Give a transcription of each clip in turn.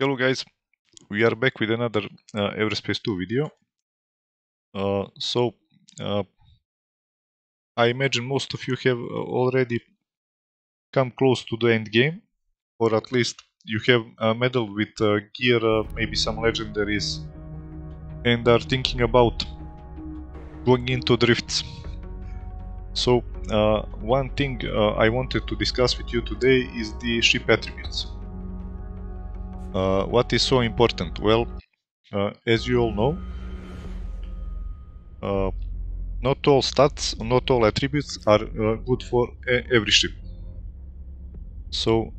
Hello guys, we are back with another Everspace 2 video. I imagine most of you have already come close to the end game, or at least you have meddled with gear, maybe some legendaries, and are thinking about going into drifts. So one thing I wanted to discuss with you today is the ship attributes. What is so important? Well, as you all know, not all stats, not all attributes are good for every ship. So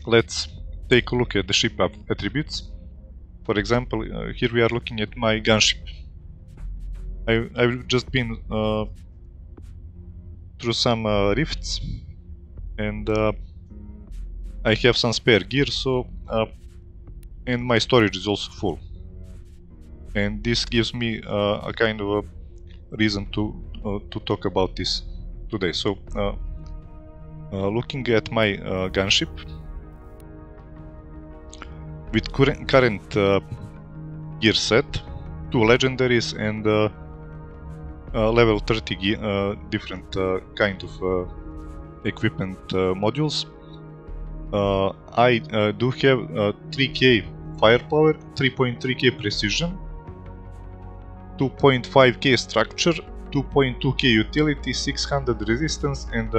let's take a look at the ship attributes. For example, here we are looking at my gunship. I've just been through some rifts, and I have some spare gear, so and my storage is also full. And this gives me a kind of a reason to talk about this today. So looking at my gunship with current gear set, 2 legendaries and level 30 different kind of equipment modules. I do have 3k firepower, 3.3k precision, 2.5k structure, 2.2k utility, 600 resistance, and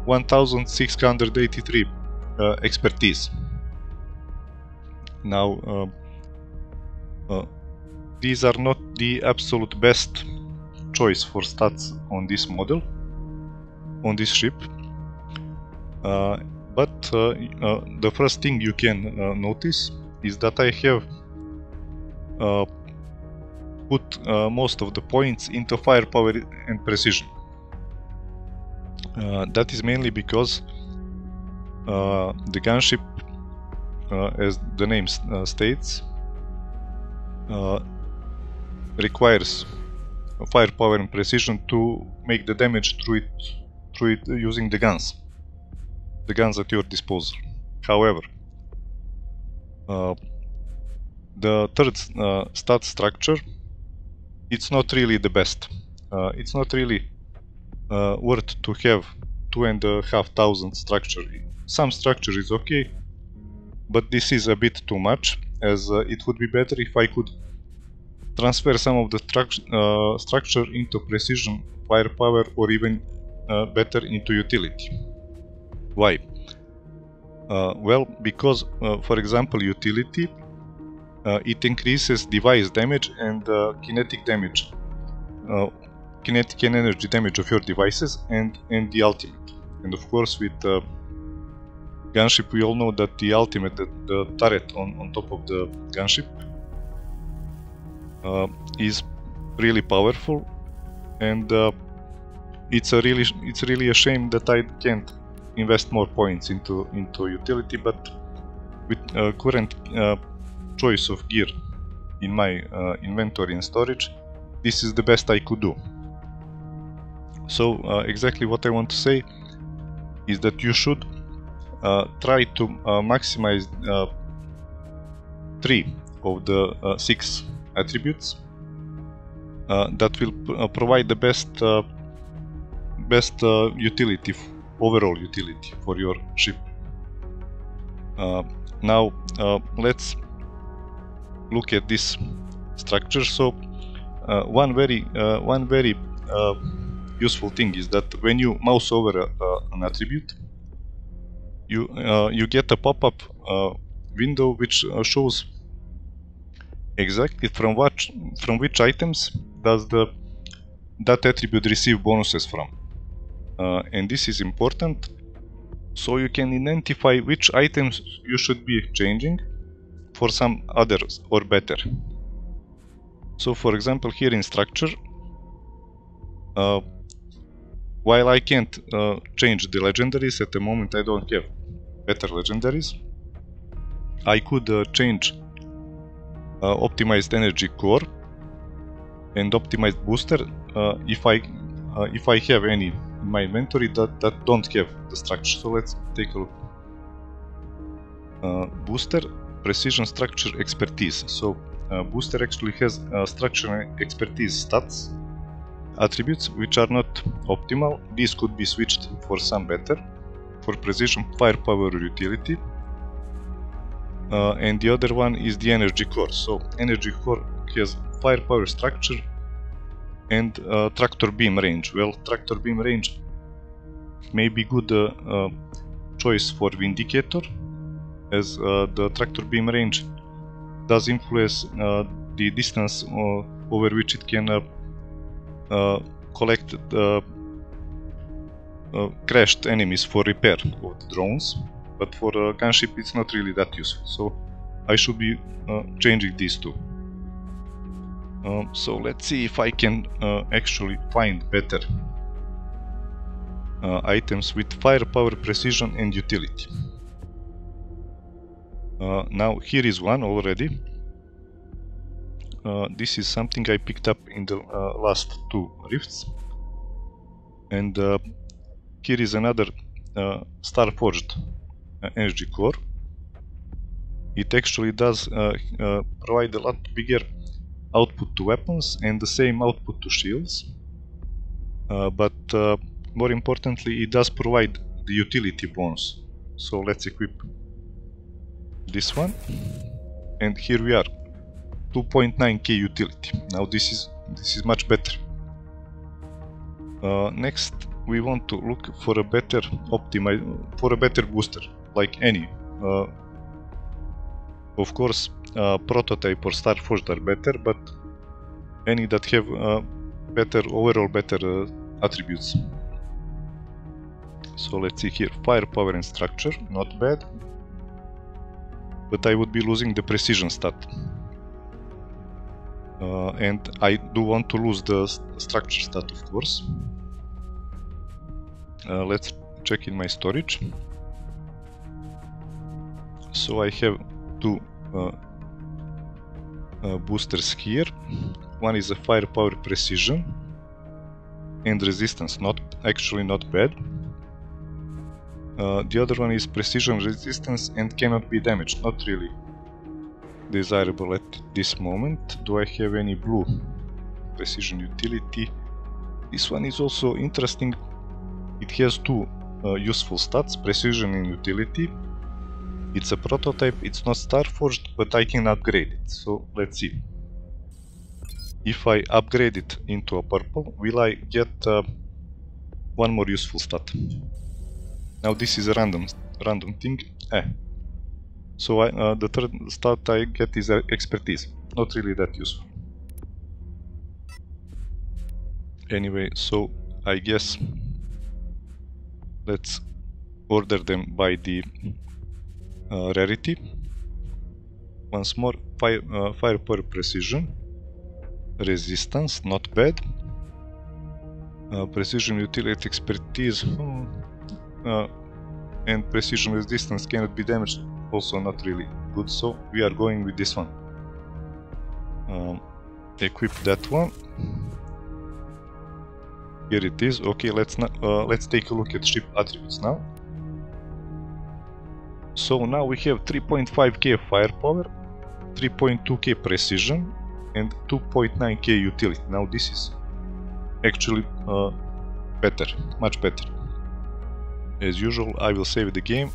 1683 expertise. Now, these are not the absolute best choice for stats on this model, on this ship, but the first thing you can notice is that I have put most of the points into firepower and precision. That is mainly because the gunship, as the name states, requires firepower and precision to make the damage through it using the guns at your disposal. However, the third stat structure, it's not really the best. It's not really worth to have 2,500 structure. Some structure is okay, but this is a bit too much, as it would be better if I could transfer some of the structure into precision, firepower, or even better into utility. Why? Well, because for example, utility, it increases device damage and kinetic damage, kinetic and energy damage of your devices, and the ultimate. And of course, with gunship, we all know that the ultimate, the turret on top of the gunship, is really powerful, and it's really a shame that I can't invest more points into utility. But with current choice of gear in my inventory and storage, this is the best I could do. So exactly what I want to say is that you should try to maximize 3 of the 6 attributes that will provide the best utility, overall utility for your ship. Now let's look at this structure. So one very useful thing is that when you mouse over an attribute, you get a pop-up window which shows exactly from which items does that attribute receive bonuses from, and this is important so you can identify which items you should be changing for some others or better. So for example, here in structure, while I can't change the legendaries at the moment, I don't have better legendaries, I could change optimized energy core and optimized booster if I have any in my inventory that don't have the structure. So let's take a look. Booster, precision, structure, expertise. So booster actually has structure and expertise stats, attributes which are not optimal. These could be switched for some better, for precision, firepower, or utility. And the other one is the energy core. So energy core has firepower, structure, and tractor beam range. Well, tractor beam range may be good choice for Vindicator, as the tractor beam range does influence the distance over which it can collect crashed enemies for repair of the drones, but for a gunship it's not really that useful, so I should be changing these two. So let's see if I can actually find better items with firepower, precision, and utility. Now here is one already. This is something I picked up in the last two rifts, and here is another Starforged energy core. It actually does provide a lot bigger output to weapons and the same output to shields, but more importantly it does provide the utility bonus. So let's equip this one, and here we are, 2.9k utility. Now this is much better. Next we want to look for a better booster, like any. Of course, prototype or Starforged are better, but any that have overall better attributes. So let's see here, firepower and structure, not bad, but I would be losing the precision stat. And I do want to lose the structure stat, of course. Let's check in my storage. So I have two boosters here. One is a firepower, precision, and resistance, actually not bad. The other one is precision, resistance, and cannot be damaged, not really desirable at this moment. Do I have any blue? Precision, utility. This one is also interesting. It has two useful stats, precision and utility. It's a prototype, it's not Starforged, but I can upgrade it. So let's see. If I upgrade it into a purple, will I get one more useful stat? Now this is a random thing. So the third stat I get is expertise. Not really that useful. Anyway, so I guess let's order them by the rarity. Once more, firepower, precision, resistance, not bad. Precision, utility, expertise, and precision, resistance cannot be damaged, also not really good, so we are going with this one. Equip that one. Here it is. Okay, let's take a look at ship attributes now. So now we have 3.5k firepower, 3.2k precision, and 2.9k utility. Now this is actually better, much better. As usual, I will save the game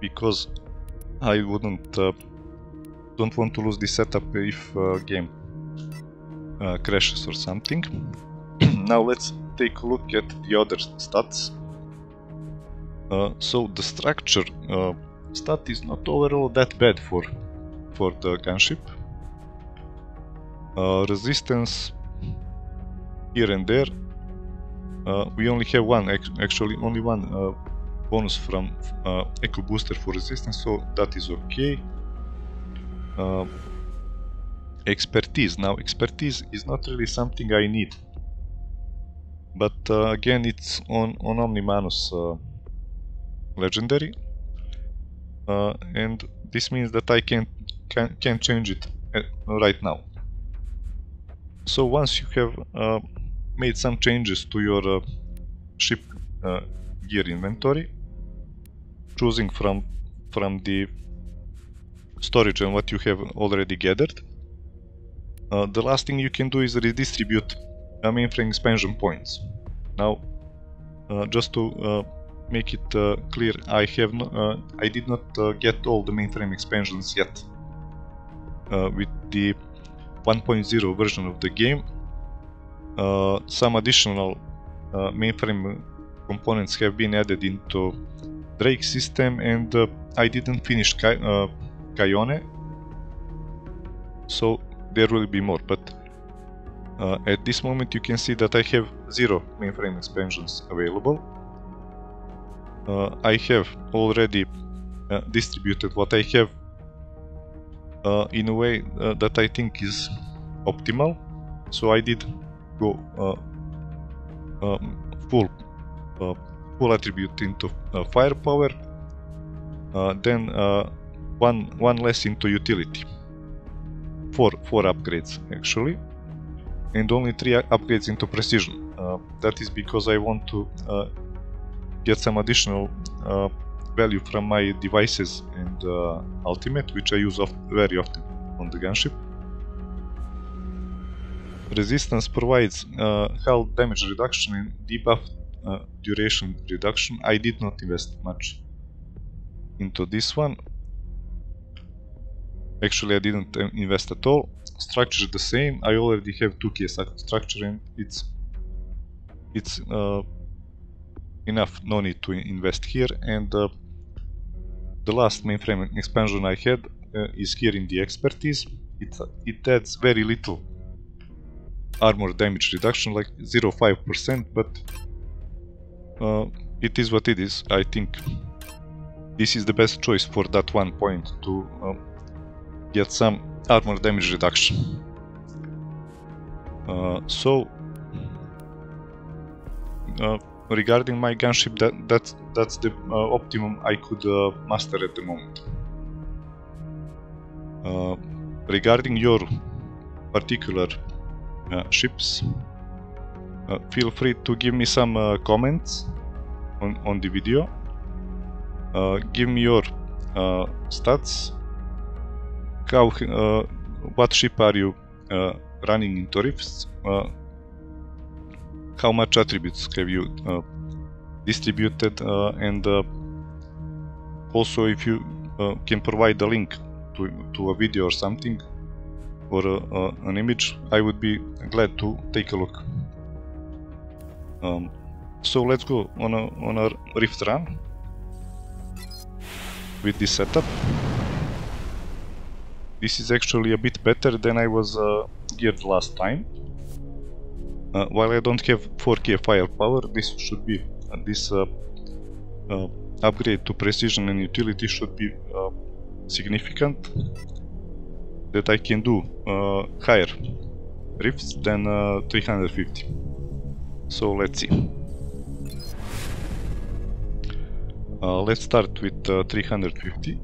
because I don't want to lose this setup if game crashes or something. Now let's take a look at the other stats. So the structure stat is not overall that bad for the gunship. Resistance here and there. We only have one, actually only one bonus from Echo Booster for resistance, so that is okay. Expertise. Now expertise is not really something I need, but again it's on Omnimanus legendary, and this means that I can change it right now. So once you have made some changes to your ship gear inventory, choosing from from the storage and what you have already gathered, the last thing you can do is redistribute mainframe expansion points. Now, just to make it clear, I did not get all the mainframe expansions yet. With the 1.0 version of the game, some additional mainframe components have been added into Drake system, and I didn't finish Khione, so there will be more, but at this moment you can see that I have 0 mainframe expansions available. I have already distributed what I have in a way that I think is optimal, so I did go full attribute into firepower, then one less into utility, 4 upgrades actually, and only 3 upgrades into precision. That is because I want to get some additional value from my devices and ultimate, which I use very often on the gunship. Resistance provides hull damage reduction and debuff duration reduction. I did not invest much into this one. Actually, I didn't invest at all. Structure is the same. I already have 2k structure, and it's enough. No need to invest here. And the last mainframe expansion I had is here in the expertise. It adds very little armor damage reduction, like 0.5%, but it is what it is. I think this is the best choice for that one point to get some armor damage reduction. Regarding my gunship, that's the optimum I could master at the moment. Regarding your particular ships, feel free to give me some comments on the video. Give me your stats. What ship are you running into rifts? How much attributes have you distributed, and also if you can provide a link to a video or something, or an image, I would be glad to take a look. So let's go on a rift run with this setup. This is actually a bit better than I was geared last time. While I don't have 4k firepower, this should be this upgrade to precision and utility should be significant, that I can do higher rifts than 350. So let's see. Let's start with 350.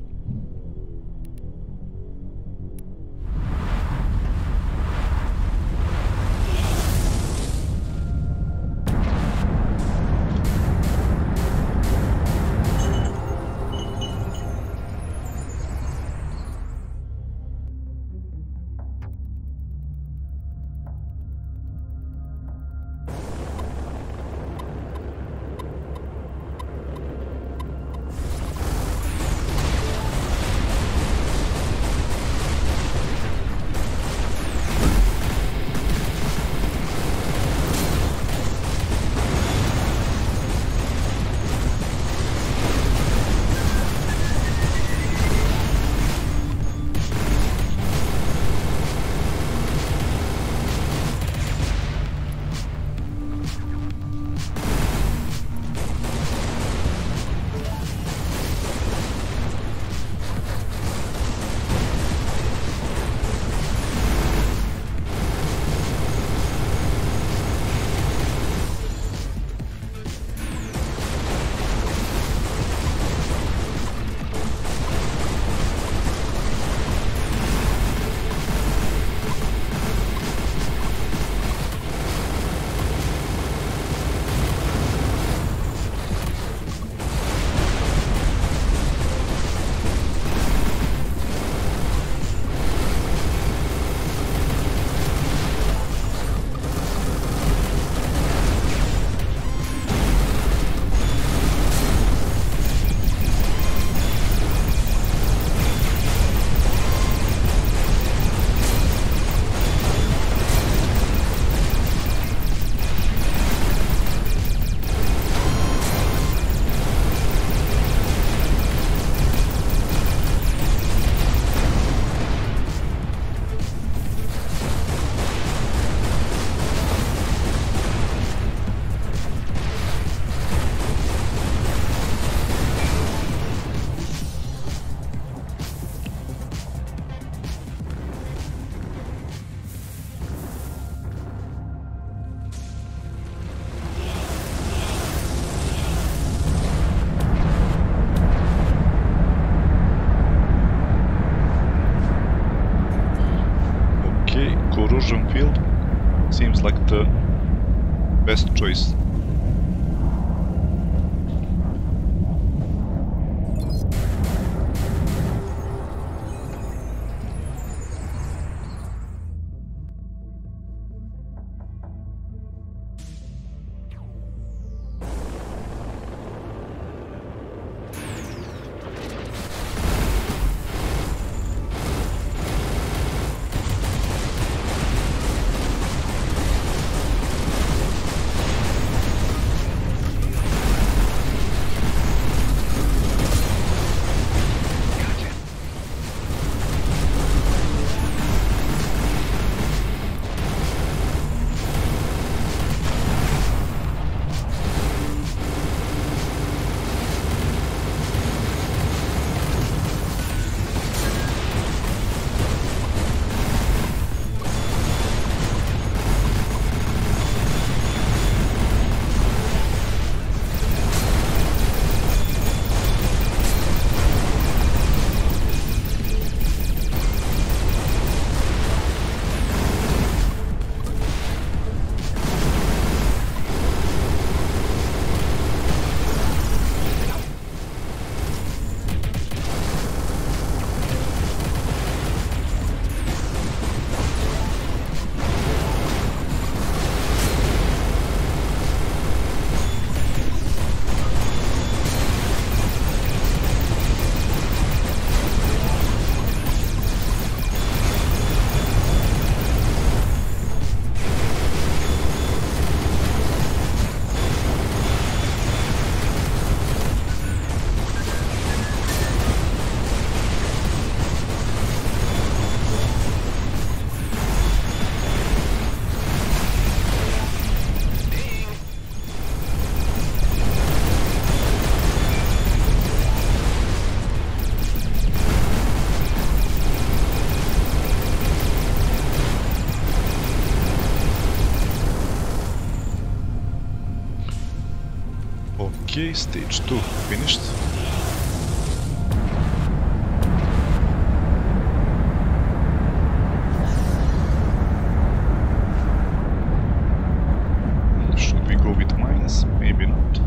seems like the best choice. Okay, stage 2 finished. Should we go with mines? Maybe not.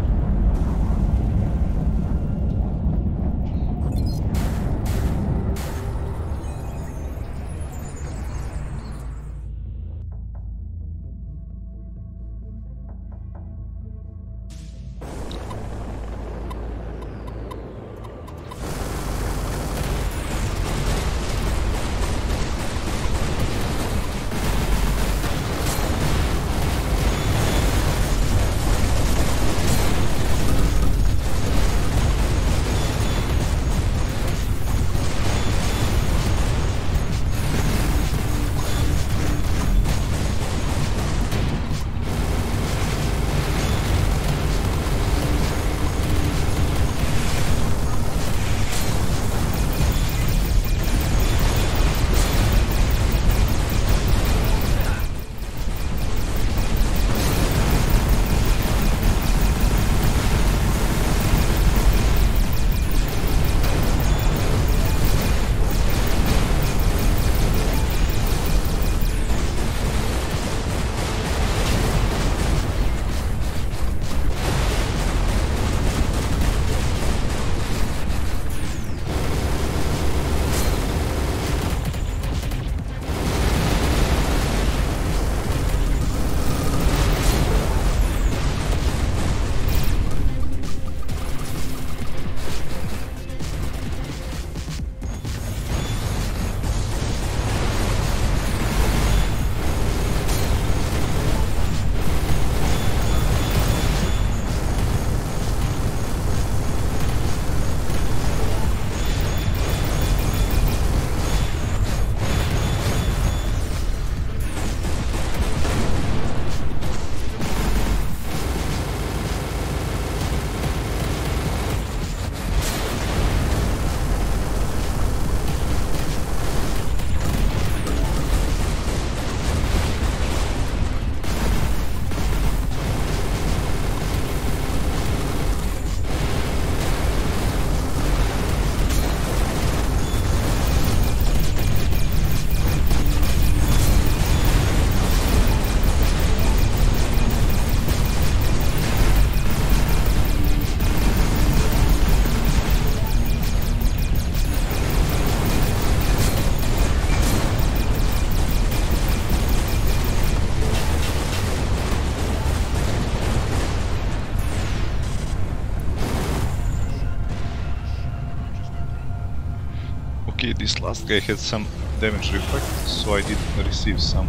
Okay, this last guy had some damage reflect, so I did receive some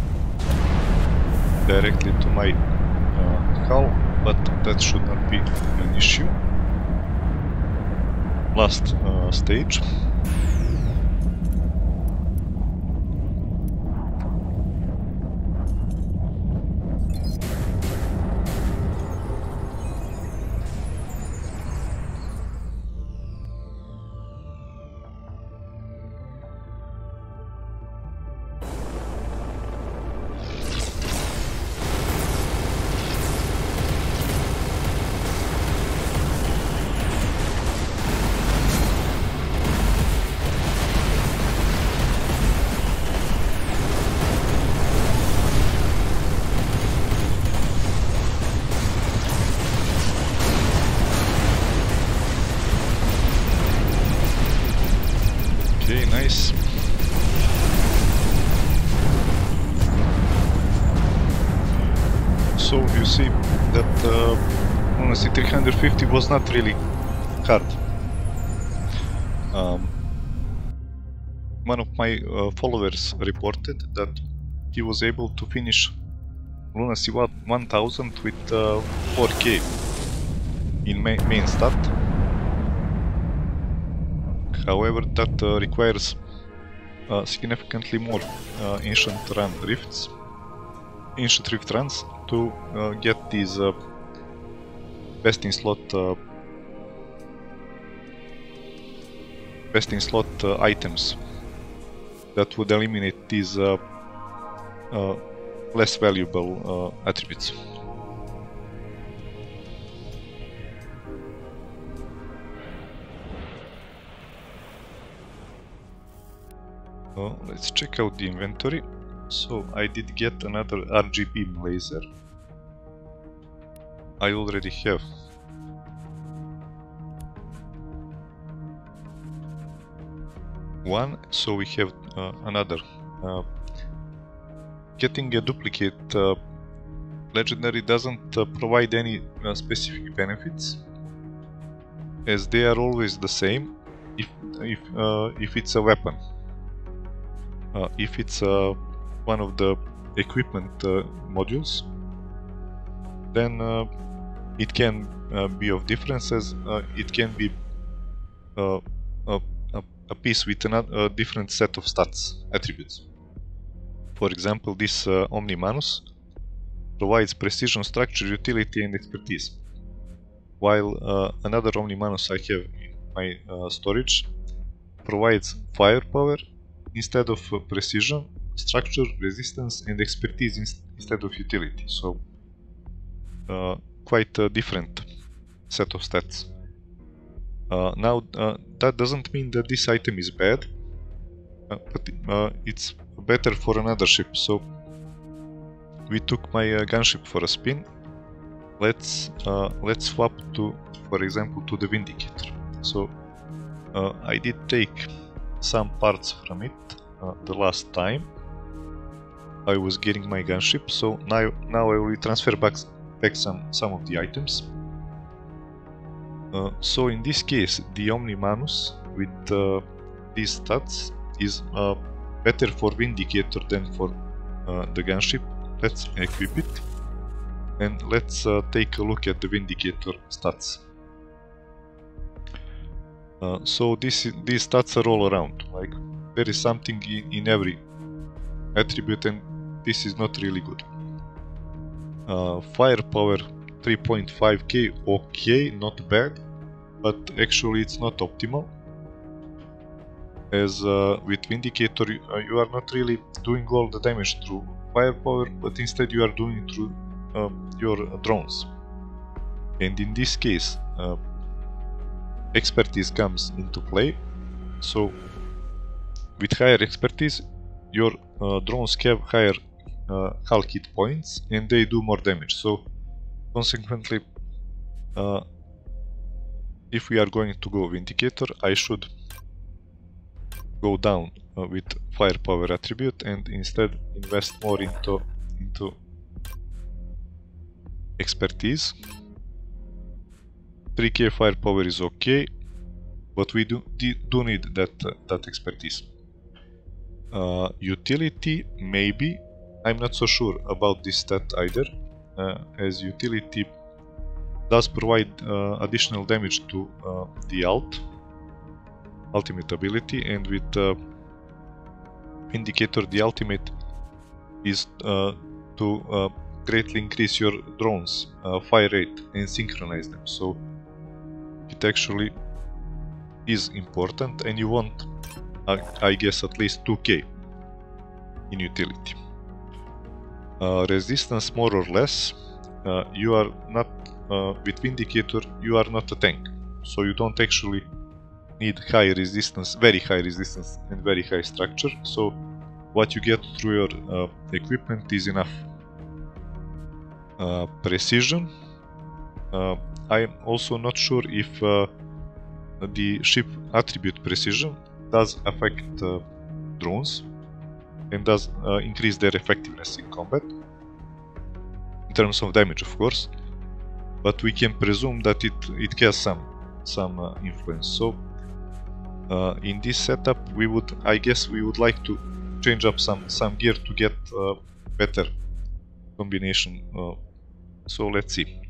directly to my hull, but that should not be an issue. Last stage. Okay, nice. So you see that honestly 350 was not really hard. One of my followers reported that he was able to finish Lunacy 1000 with 4k in main stat. However, that requires significantly more ancient rift runs to get these best in slot items that would eliminate these less valuable attributes. Let's check out the inventory. So I did get another RGB laser. I already have one, so we have another. Getting a duplicate legendary doesn't provide any specific benefits, as they are always the same if it's a weapon. If it's one of the equipment modules, then it can be of differences. It can be a piece with a different set of stats attributes. For example, this Omnimanus provides precision, structure, utility, and expertise, while another Omnimanus I have in my storage provides firepower instead of precision, structure, resistance, and expertise instead of utility. So quite a different set of stats. Now that doesn't mean that this item is bad, but it's better for another ship. So we took my gunship for a spin. Let's swap to, for example, to the Vindicator. So I did take some parts from it the last time I was getting my gunship, so now I will transfer back some of the items. So in this case, the Omnimanus with these stats is better for Vindicator than for the gunship. Let's equip it and let's take a look at the Vindicator stats. So these stats are all around, like there is something in every attribute, and this is not really good. Firepower 3.5k, okay, not bad, but actually it's not optimal, as with Vindicator you are not really doing all the damage through firepower, but instead you are doing it through your drones. And in this case expertise comes into play. So with higher expertise, your drones have higher hull hit points and they do more damage. So consequently, if we are going to go Vindicator, I should go down with firepower attribute and instead invest more into expertise. 3k firepower is okay, but we do need that expertise. Utility, maybe. I'm not so sure about this stat either, as utility does provide additional damage to the ultimate ability, and with Indicator the ultimate is to greatly increase your drones fire rate and synchronize them, so it actually is important, and you want I guess at least 2k in utility. Resistance more or less, you are not with Vindicator you are not a tank, so you don't actually need high resistance, very high resistance and very high structure, so what you get through your equipment is enough. Precision, I am also not sure if the ship attribute precision does affect drones and does increase their effectiveness in combat, in terms of damage of course, but we can presume that it has some influence. So in this setup I guess we would like to change up some gear to get better combination, so let's see.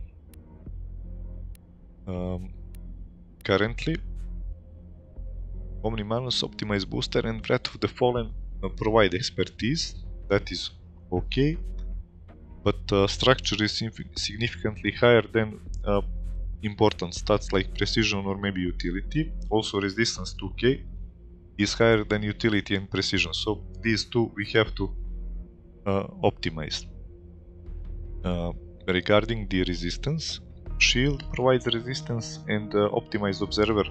Currently Omnimanus, Optimized Booster and Breath of the Fallen provide expertise, that is okay, but structure is significantly higher than important stats like precision or maybe utility. Also resistance 2k is higher than utility and precision, so these two we have to optimize. Regarding the resistance, shield provides resistance and optimized observer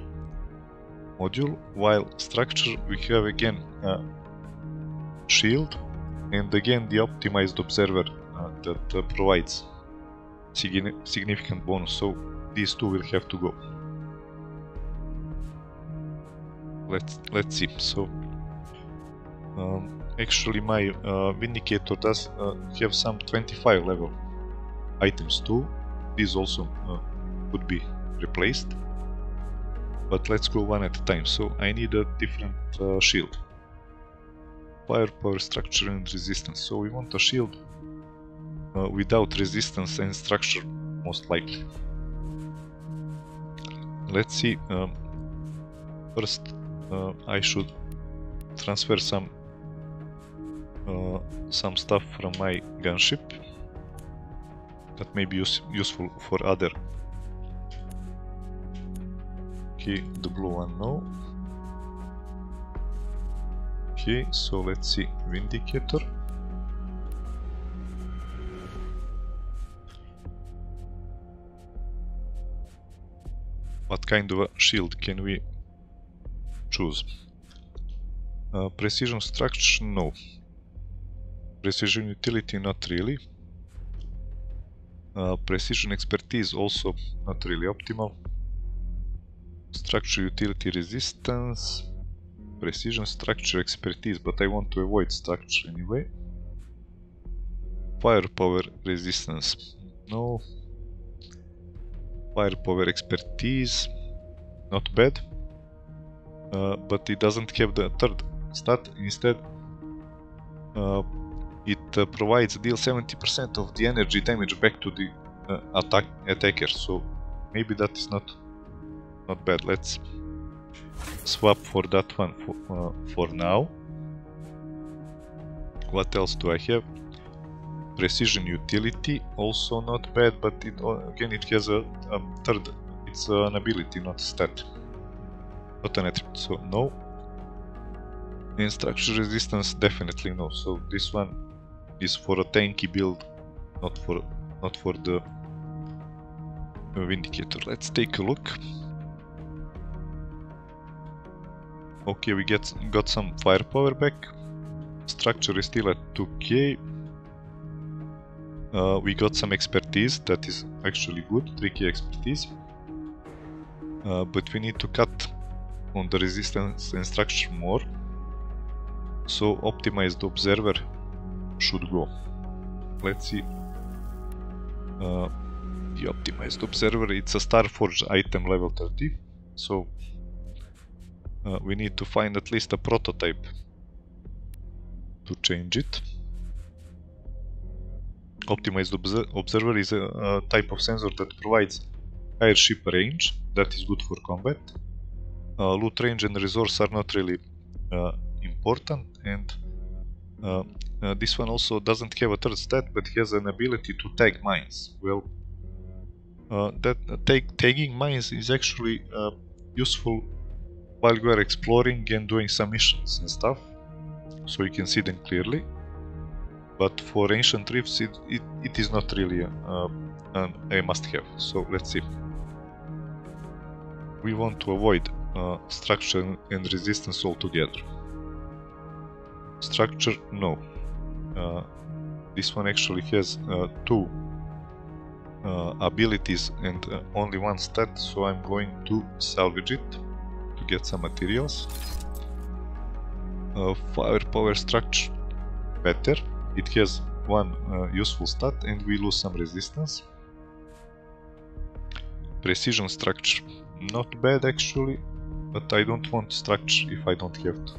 module, while structure we have again shield and again the optimized observer that provides significant bonus, so these two will have to go. Let's see. So actually my Vindicator does have some 25 level items too. These also could be replaced, but let's go one at a time. So I need a different shield. Firepower, structure and resistance. So we want a shield without resistance and structure most likely. Let's see. First I should transfer some stuff from my gunship that may be useful for other. Okay, the blue one no. Okay, so let's see. Vindicator. What kind of a shield can we choose? Precision structure, no. Precision utility, not really. Precision expertise, also not really optimal. Structure utility resistance. Precision structure expertise, but I want to avoid structure anyway. Firepower resistance, no. Firepower expertise, not bad. But it doesn't have the third stat. Instead it provides deal 70% of the energy damage back to the attacker, so maybe that is not bad. Let's swap for that one for now. What else do I have? Precision utility, also not bad, but again it has a third, it's an ability, not a stat, not an attribute, so no. And structure resistance, definitely no. So this one is for a tanky build, not for the Vindicator. Let's take a look. Okay, we got some firepower back. Structure is still at 2k. We got some expertise, that is actually good, 3k expertise. But we need to cut on the resistance and structure more. So optimized observer should go. Let's see. The optimized observer, it's a Starforge item level 30. So we need to find at least a prototype to change it. Optimized observer is a type of sensor that provides higher ship range, that is good for combat. Loot range and resource are not really important, and this one also doesn't have a third stat, but has an ability to tag mines. Well, tagging mines is actually useful while you are exploring and doing some missions and stuff, so you can see them clearly. But for ancient rifts, it is not really a must-have. So let's see. We want to avoid structure and resistance altogether. Structure, no. This one actually has two abilities and only one stat, so I'm going to salvage it to get some materials. Firepower structure, better. It has one useful stat and we lose some resistance. Precision structure, not bad actually, but I don't want structure if I don't have to.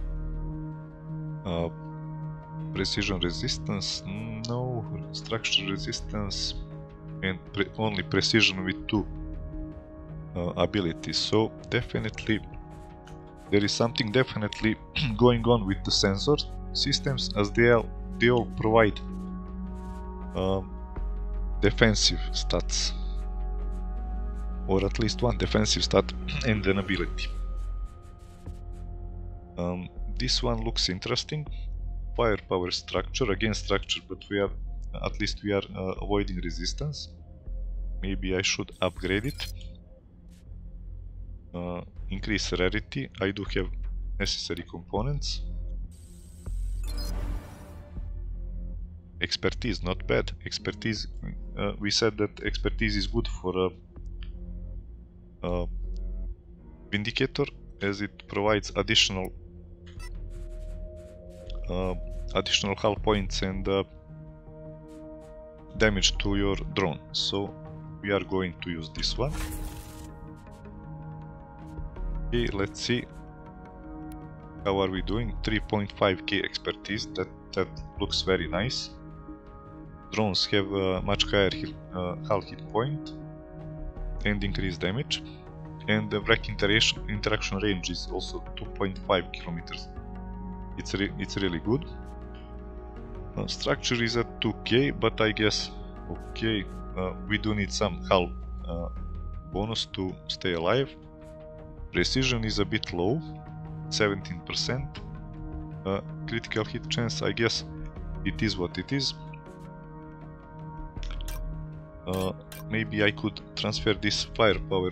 Precision resistance, no. Structure resistance and only precision with two abilities. So definitely there is something definitely going on with the sensor systems, as they all provide defensive stats, or at least one defensive stat and an ability. This one looks interesting. Firepower structure, again structure, but we are avoiding resistance. Maybe I should upgrade it. Increase rarity. I do have necessary components. Expertise, not bad. Expertise, we said that expertise is good for a Vindicator, as it provides additional hull points and damage to your drone. So we are going to use this one. Okay, let's see how are we doing. 3.5k expertise, that looks very nice. Drones have a much higher hull hit point and increased damage, and the wreck interaction range is also 2.5 kilometers. It's really good. Structure is at 2k, but I guess okay, we do need some hull bonus to stay alive. Precision is a bit low, 17%. Critical hit chance, I guess it is what it is. Maybe I could transfer this firepower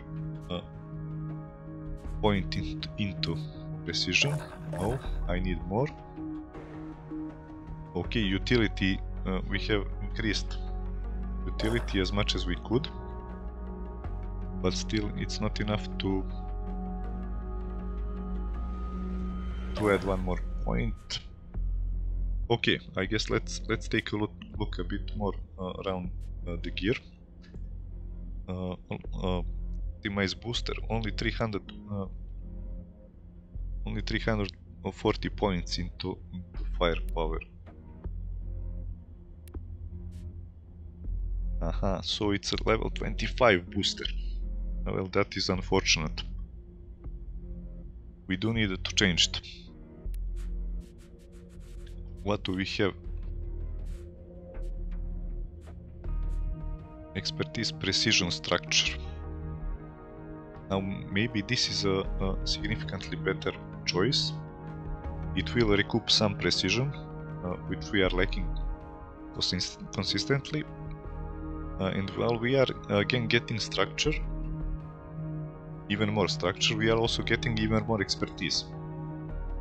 point into precision. No, I need more. Okay, utility, we have increased utility as much as we could, but still it's not enough to add one more point. Okay, I guess let's take a look a bit more around the gear. Optimized booster, only 340 points into firepower. Aha, so it's a level 25 booster. Well, that is unfortunate. We do need to change it. What do we have? Expertise, precision structure. Now maybe this is a significantly better choice. It will recoup some precision, which we are lacking consistently. And while we are again getting structure, even more structure, we are also getting even more expertise.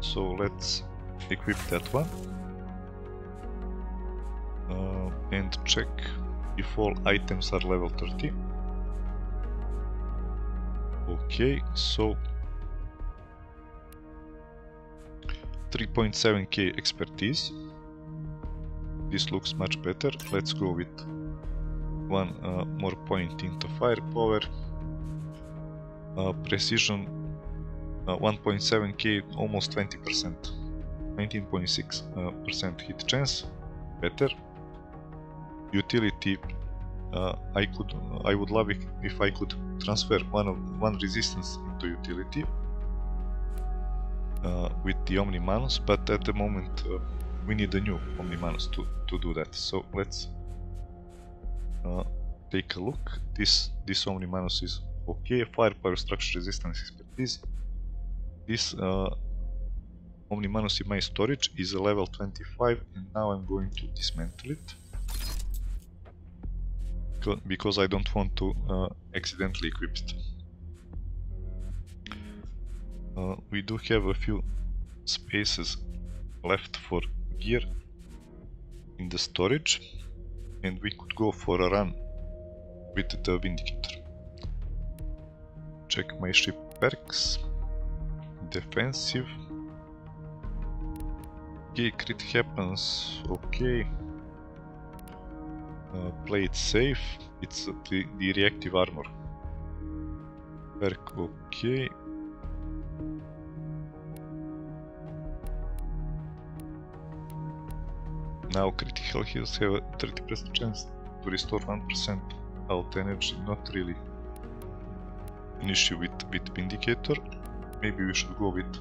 So let's equip that one. And check if all items are level 30. Okay, so 3.7k expertise. This looks much better. Let's go with one more point into firepower. Precision 1.7k, almost 20%. 19.6% hit chance, better. Utility, I would love it if I could transfer one resistance into utility with the Omnimanus, but at the moment we need a new Omnimanus to do that. So let's take a look. This Omnimanus is okay. Firepower, structure, resistance, expertise. This Omnimanus in my storage is a level 25, and now I'm going to dismantle it because I don't want to accidentally equip it. We do have a few spaces left for gear in the storage, and we could go for a run with the Vindicator. Check my ship perks. Defensive. Okay, crit happens. Okay. Play it safe. It's the reactive armor. Perk, okay. Now critical heals have a 30% chance to restore 1% health energy. Not really an issue with Vindicator. Maybe we should go with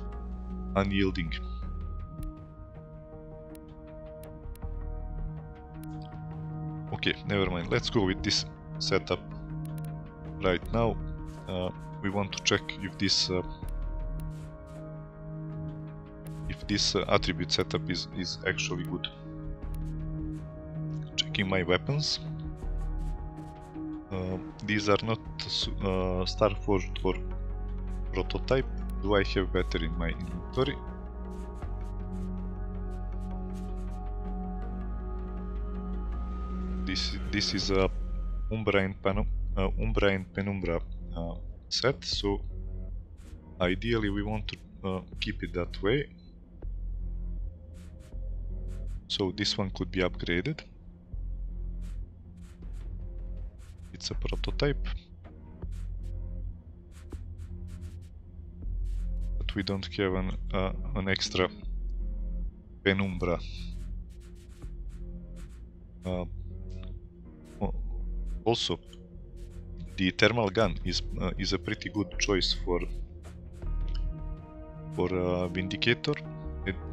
Unyielding. Okay, never mind. Let's go with this setup right now. We want to check if this attribute setup is actually good. Checking my weapons. These are not Starforged or prototype. Do I have better in my inventory? This is a Umbra and Penumbra set, so ideally we want to keep it that way. So this one could be upgraded. It's a prototype, but we don't have an extra Penumbra. Also, the thermal gun is a pretty good choice for Vindicator,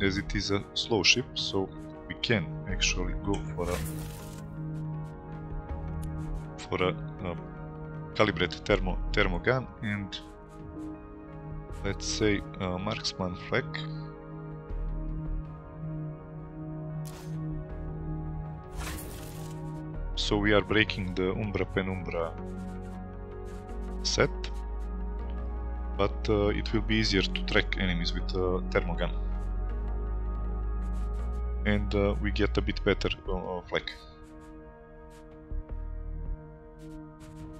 as it is a slow ship, so we can actually go for a calibrated thermo gun and let's say marksman flag. So we are breaking the Umbra Penumbra set, but it will be easier to track enemies with a thermogun, and we get a bit better flag.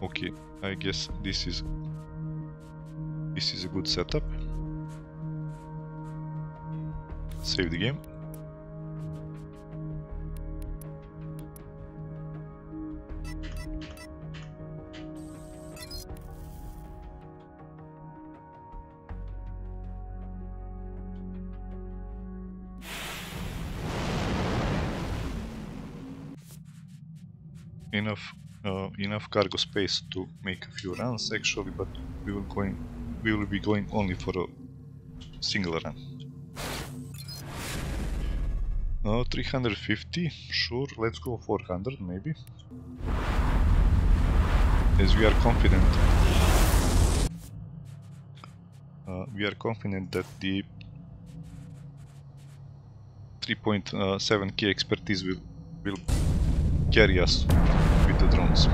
Okay, I guess this is a good setup. Save the game. Enough cargo space to make a few runs actually, but we will be going only for a single run. 350, sure, let's go 400 maybe, as we are confident that the 3.7k expertise will carry us with the drones.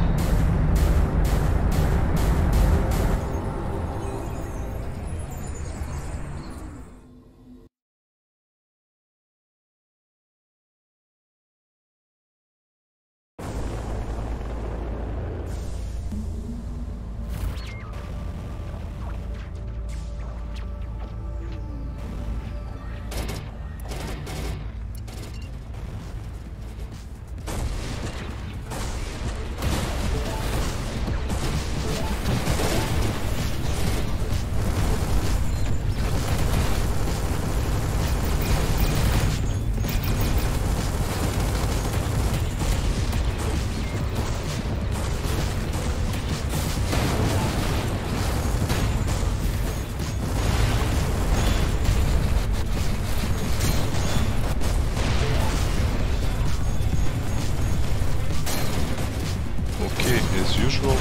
Okay, as usual,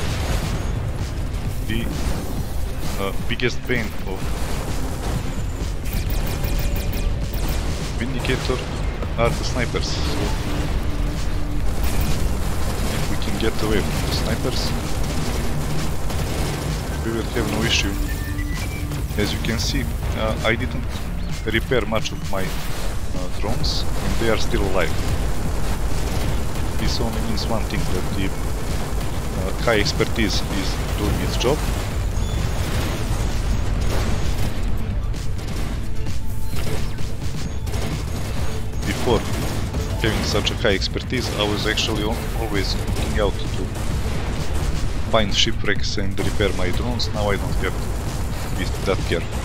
the biggest pain of Vindicator are the snipers. So if we can get away from the snipers, we will have no issue. As you can see, I didn't repair much of my drones, and they are still alive. This only means one thing, that the high expertise is doing its job. Before having such a high expertise, I was actually always looking out to find shipwrecks and repair my drones. Now I don't have to be that careful.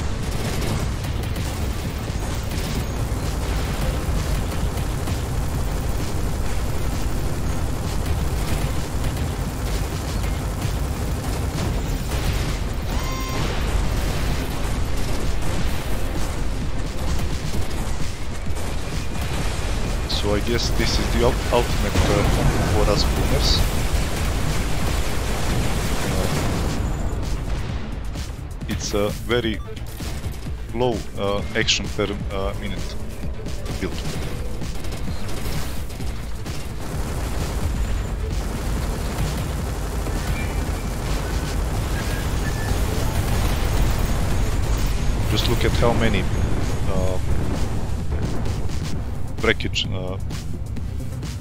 So I guess this is the ultimate for us boomers. It's a very low action per minute build. Just look at how many wreckage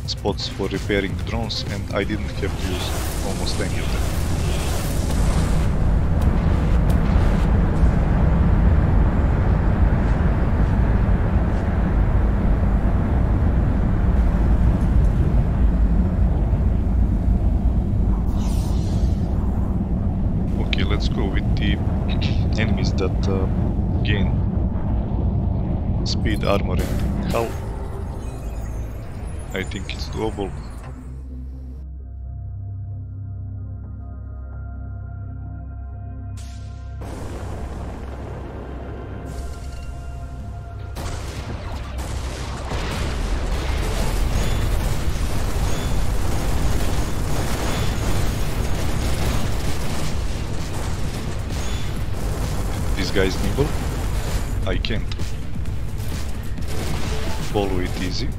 spots for repairing drones, and I didn't have to use almost any of them. Okay, let's go with the enemies that gain speed, armor and health. I think it's doable. This guy is nimble. I can't follow it easy.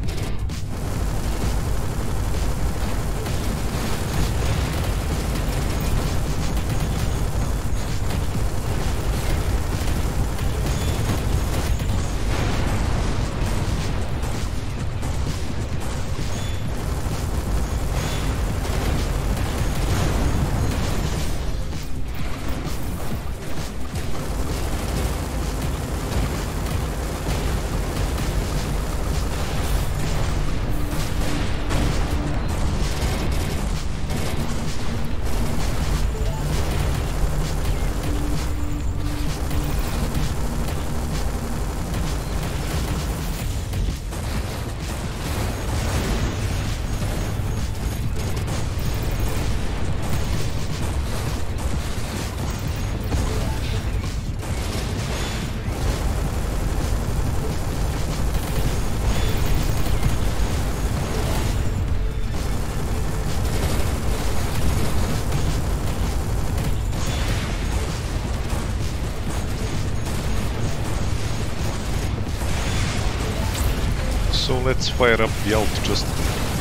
So let's fire up the alt just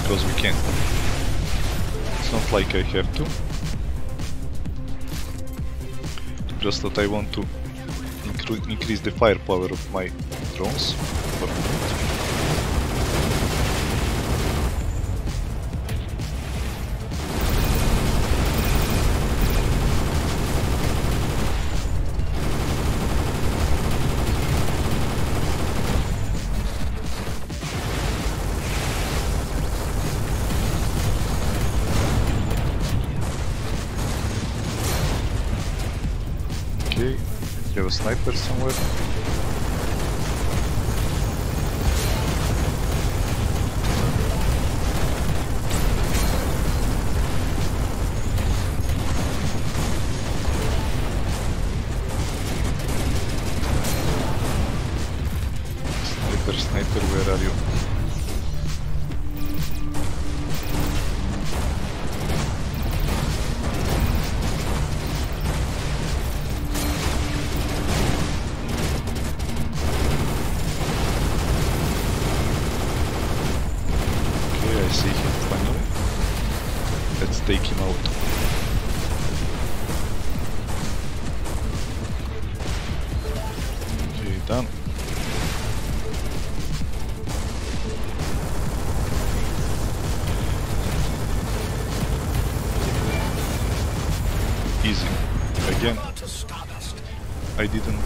because we can. It's not like I have to. Just that I want to increase the firepower of my drones for a moment. Okay, you have a sniper somewhere. Sniper, where are you? Okay, done. Easy. Again, I didn't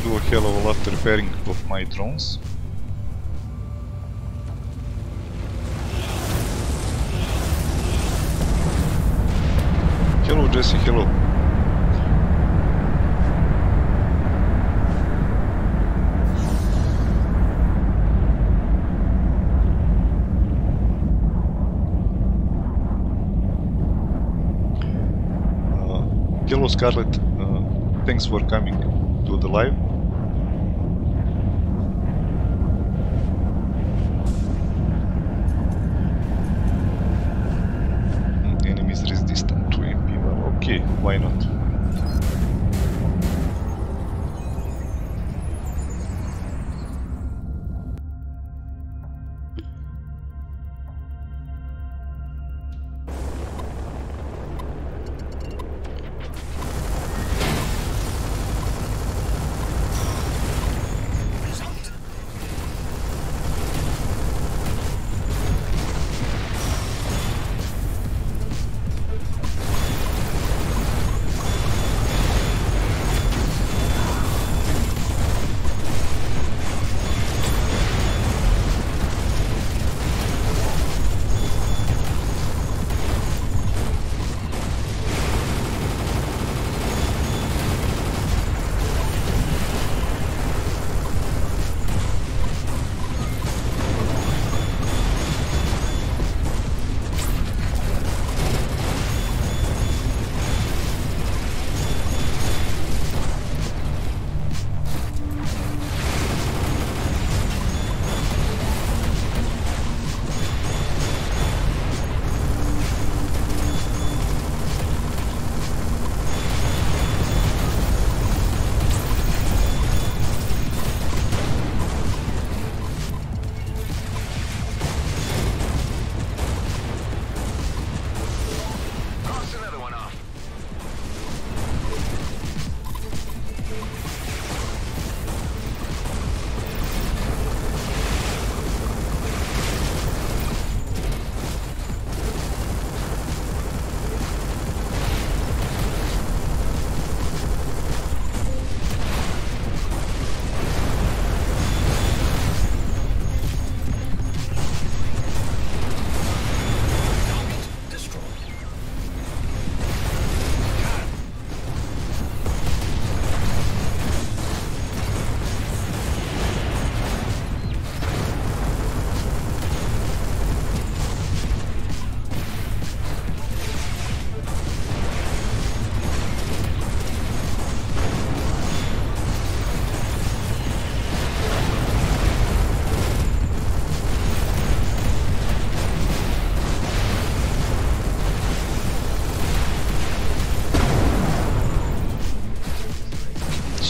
do a hell of a lot repairing of my drones. Hello Jesse, hello. Hello Scarlett, thanks for coming to the live. Enemies resistant to MP. Well, okay, why not?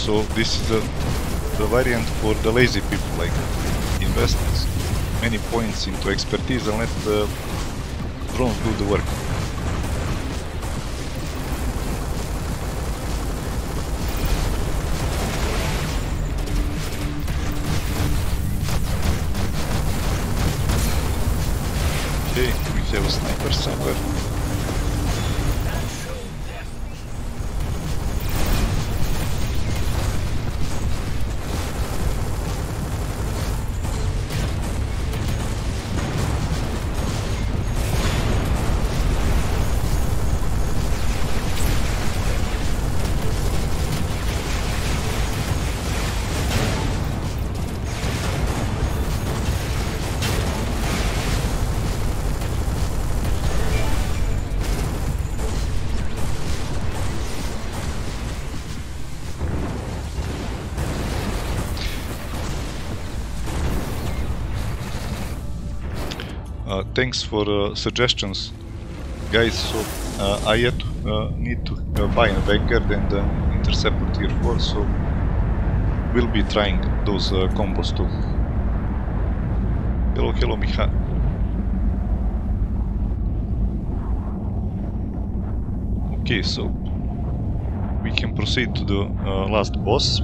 So this is the variant for the lazy people, like invest many points into expertise and let the drones do the work. Okay, we have a sniper somewhere. Thanks for suggestions, guys. So I yet need to buy a Vanguard and Interceptor Tier 4, so we'll be trying those combos too. Hello, hello, Miha. Okay, so we can proceed to the last boss.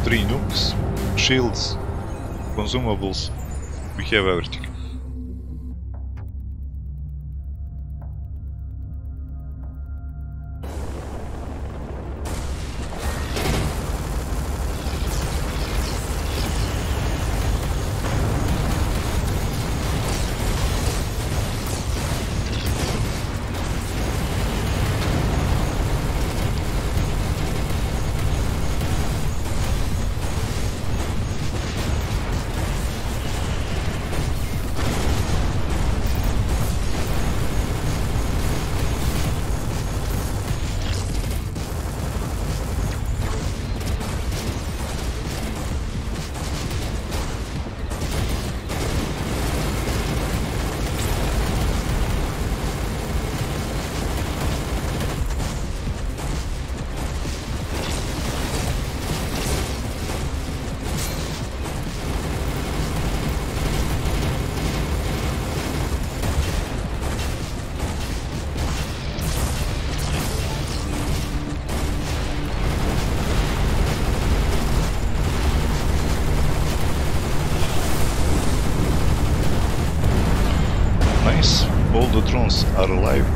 3 nukes, shields, consumables, we have everything. Nice, all the drones are alive.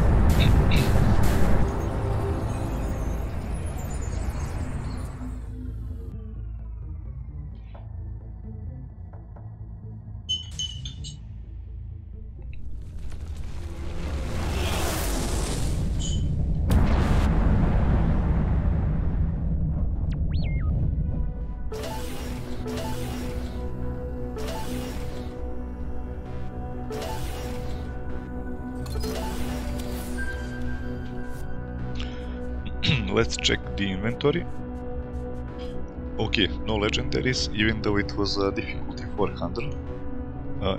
Let's check the inventory. Okay, no legendaries, even though it was difficulty 400.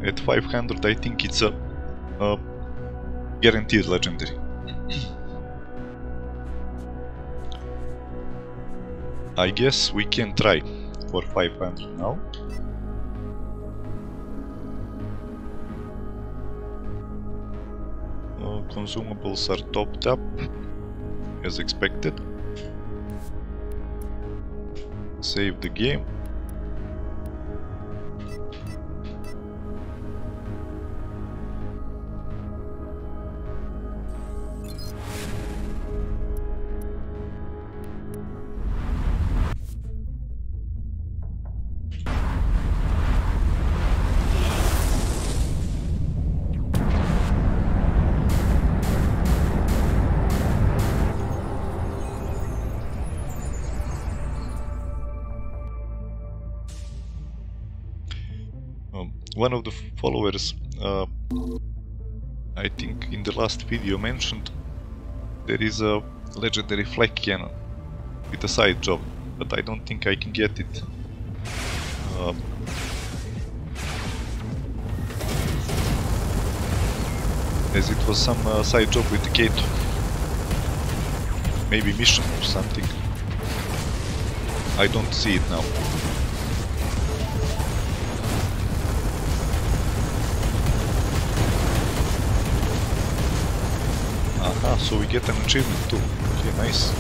At 500 I think it's a guaranteed legendary. I guess we can try for 500 now. Consumables are topped up as expected. Save the game. One of the followers, I think in the last video mentioned there is a legendary flak cannon with a side job, but I don't think I can get it. As it was some side job with the gate, maybe mission or something. I don't see it now. Aha, so we get an achievement too. Okay, nice.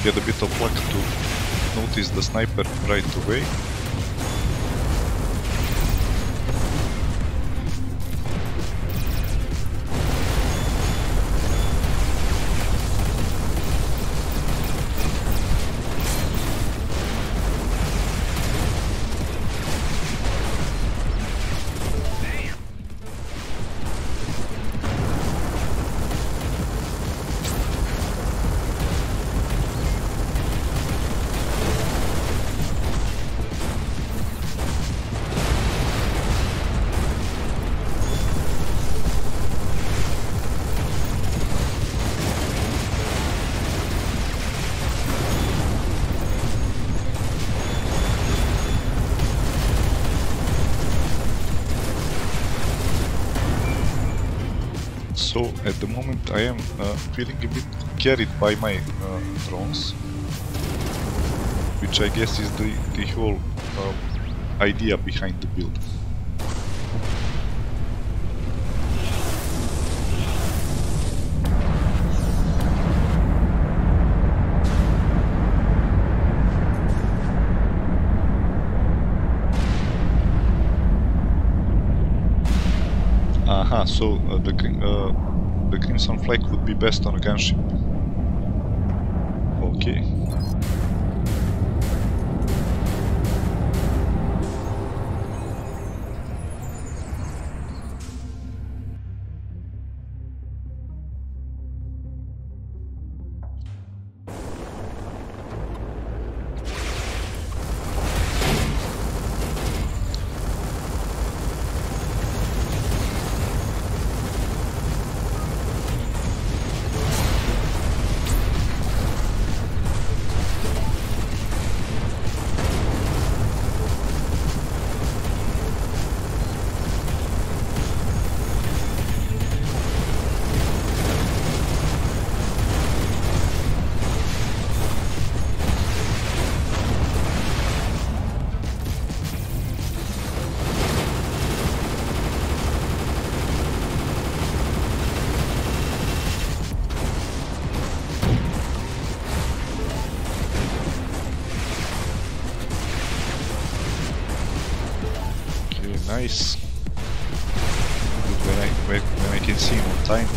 get a bit of luck to notice the sniper right away. So at the moment I am feeling a bit carried by my drones, which I guess is the whole idea behind the build. Aha, so the Crimson Flag would be best on a gunship. Okay. Nice. Good when I can see him on time.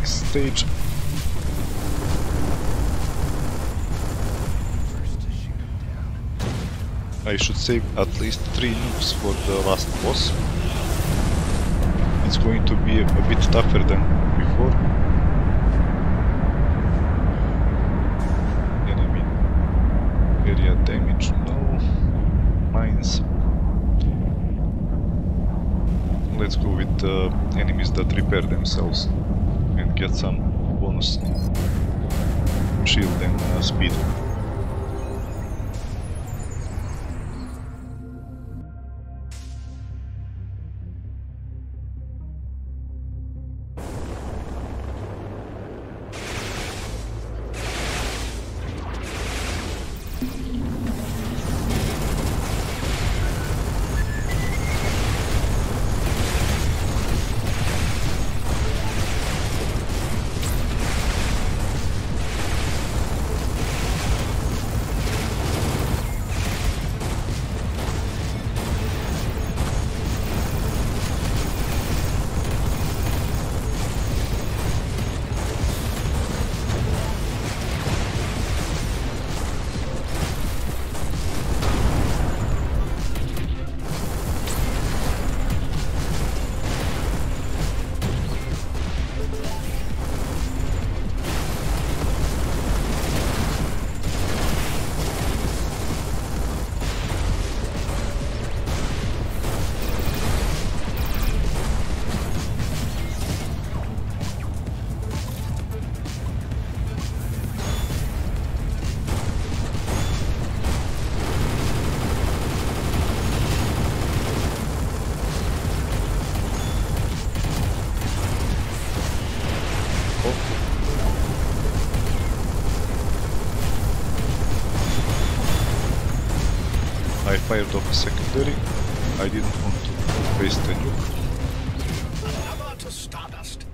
next stage. I should save at least 3 nukes for the last boss. It's going to be a bit tougher than before. Enemy area damage, no. Mines. Let's go with enemies that repair themselves and get some bonus shield and speed. I fired off a secondary. I didn't want to waste a nuke. Another to Stardust.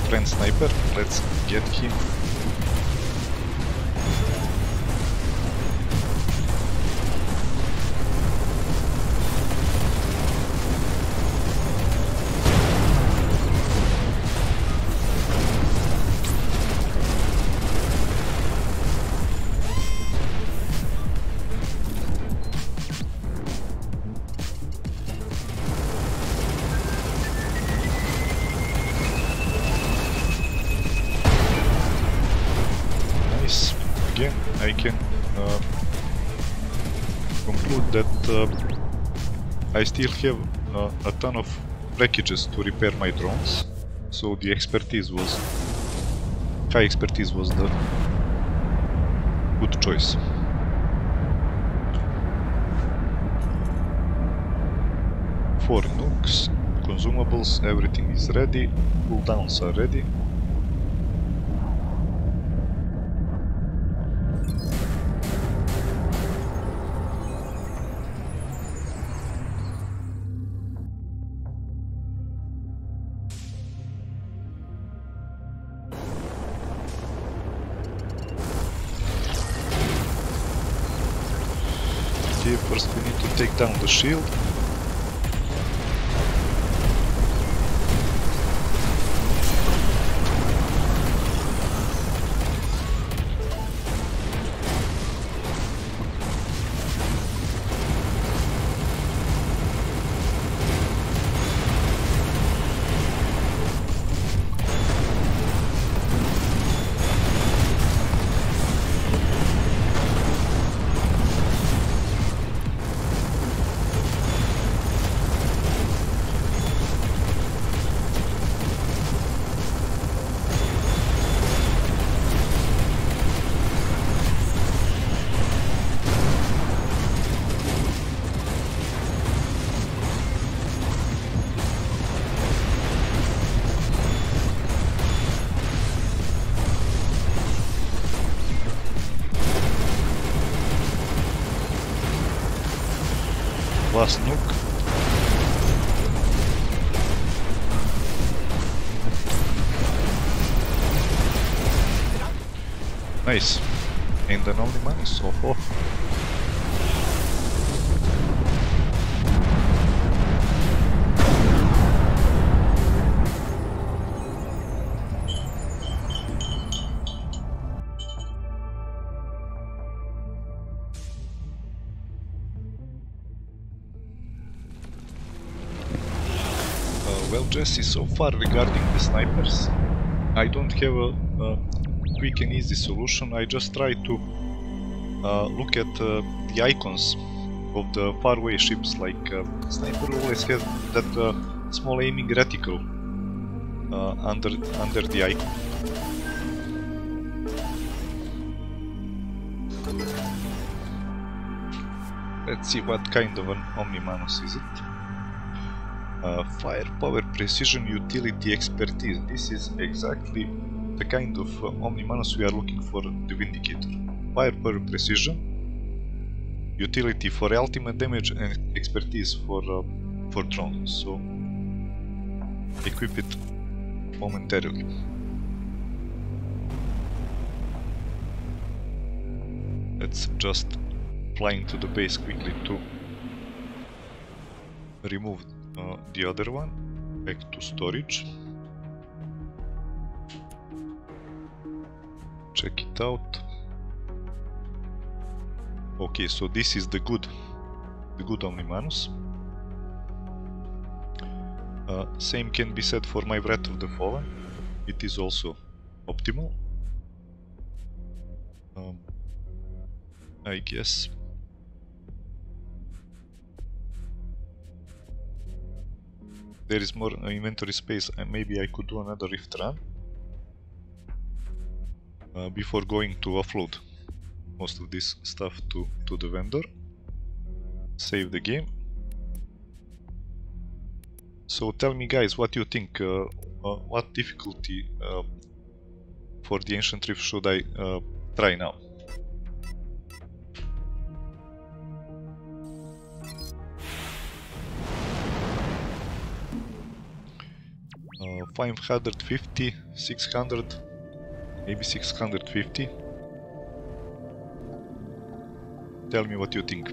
Friend sniper, let's get him. I can conclude that I still have a ton of packages to repair my drones, so the high expertise was the good choice. Four nukes, consumables, everything is ready, cooldowns are ready. First we need to take down the shield. Last nuke. Nice. And an only minus. Oh. Well, Jesse, so far regarding the snipers, I don't have a quick and easy solution. I just try to look at the icons of the faraway ships. Like sniper always has that small aiming reticle under the icon. Let's see what kind of an Omnimanus is it. Firepower, precision, utility, expertise. This is exactly the kind of Omnimanus we are looking for the Vindicator. Firepower, precision, utility for ultimate damage, and expertise for drones. So equip it momentarily. Let's just fly into the base quickly to remove the other one, back to storage. Check it out. Okay, so this is the good Omnimanus. Same can be said for my Wrath of the Fallen. It is also optimal. I guess. There is more inventory space, and maybe I could do another rift run before going to offload most of this stuff to the vendor. Save the game. So tell me, guys, what you think. What difficulty for the Ancient Rift should I try now? 550, 600, maybe 650. Tell me what you think.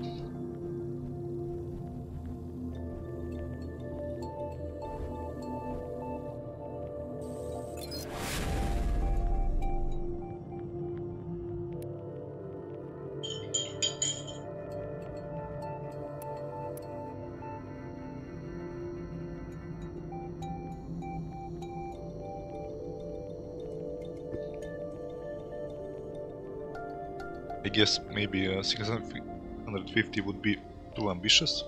I guess maybe 650 would be too ambitious.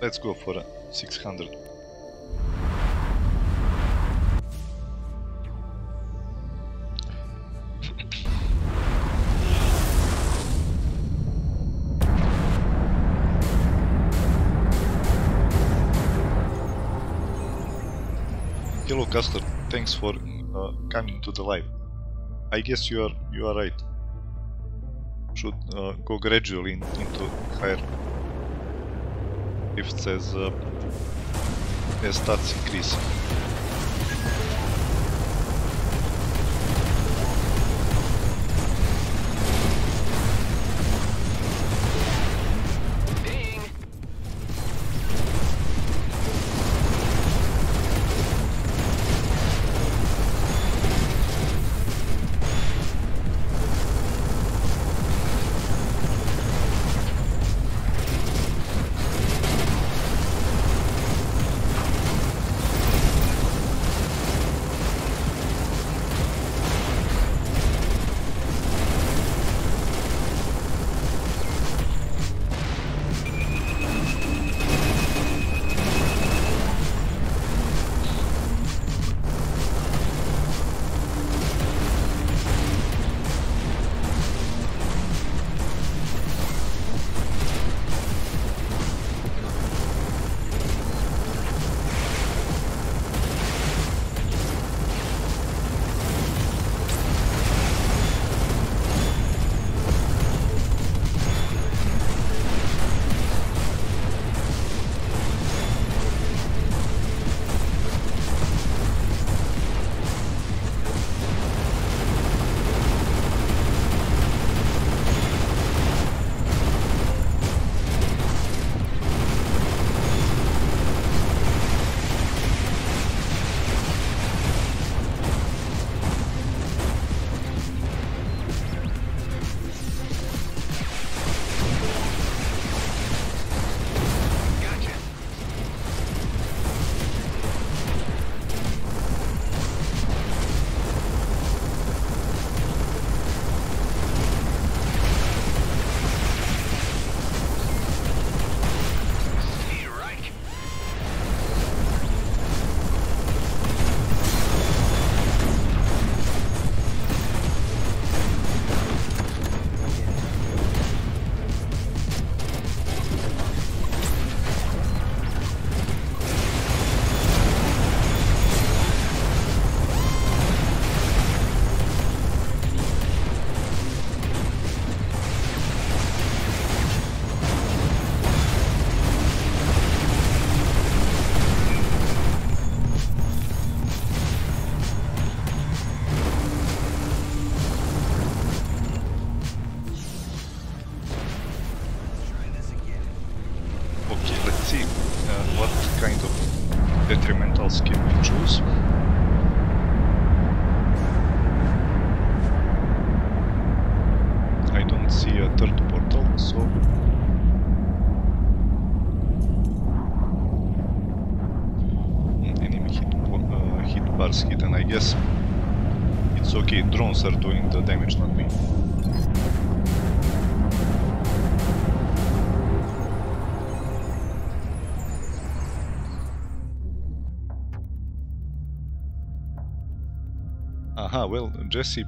Let's go for 600. Hello, Castor. Thanks for coming to the live. I guess you are right. Should go gradually into higher rifts as stats increase. what kind of detrimental skill we choose. I don't see a third portal, so enemy hit bars hidden, I guess. It's okay, drones are doing the damage, not me. Aha, well, Jesse,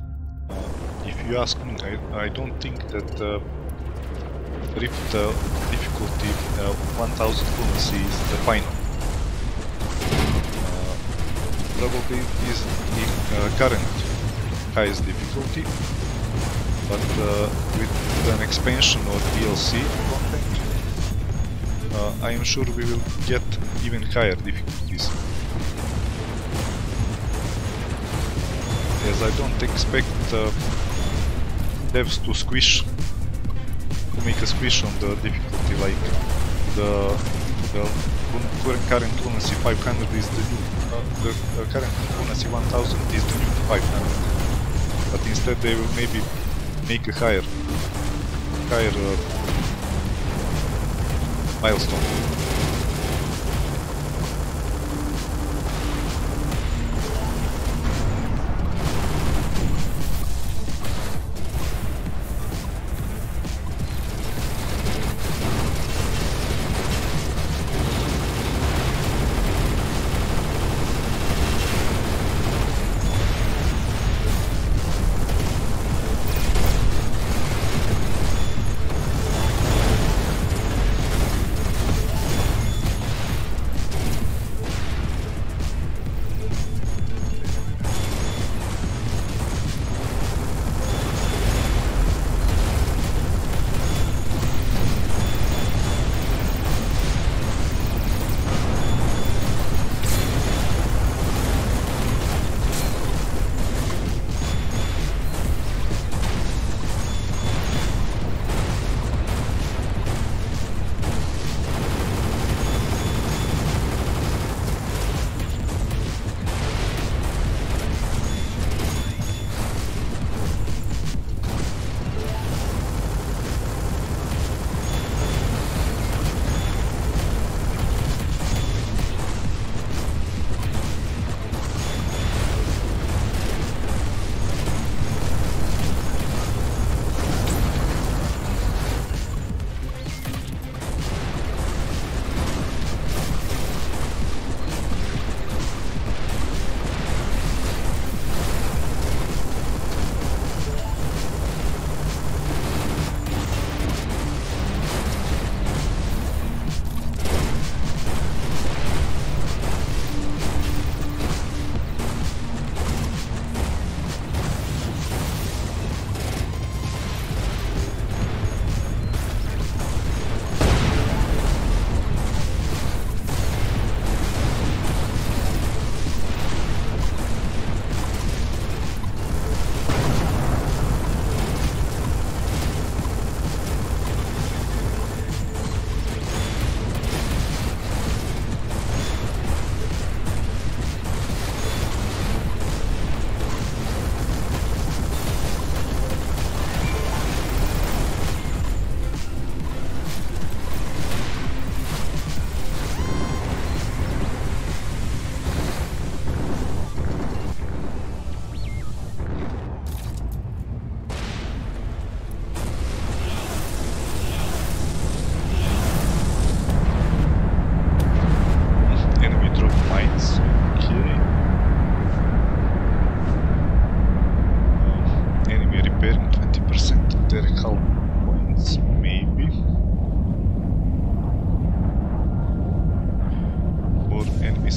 if you ask me, I don't think that Rift difficulty 1000 fluency is the final. Probably is the current highest difficulty, but with an expansion or DLC content, I am sure we will get even higher difficulties. As I don't expect devs to make a squish on the difficulty, like the current fluency 500 is the new, the current fluency 1000 is the new 500, but instead they will maybe make a higher milestone.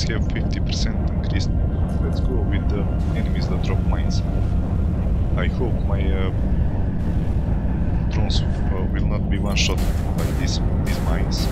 Have 50% increased. Let's go with the enemies that drop mines. I hope my drones will not be one-shot by these mines.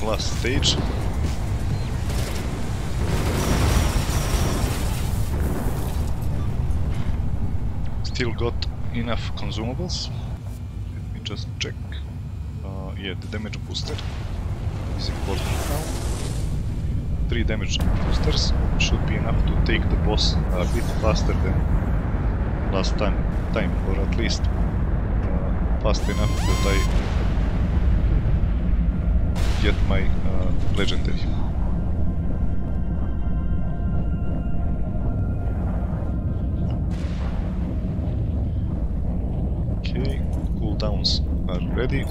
last stage. Still got enough consumables. Let me just check. Yeah, the damage booster is important now. 3 damage boosters should be enough to take the boss a bit faster than last time, or at least fast enough that I get my legendary. Okay, cooldowns are ready.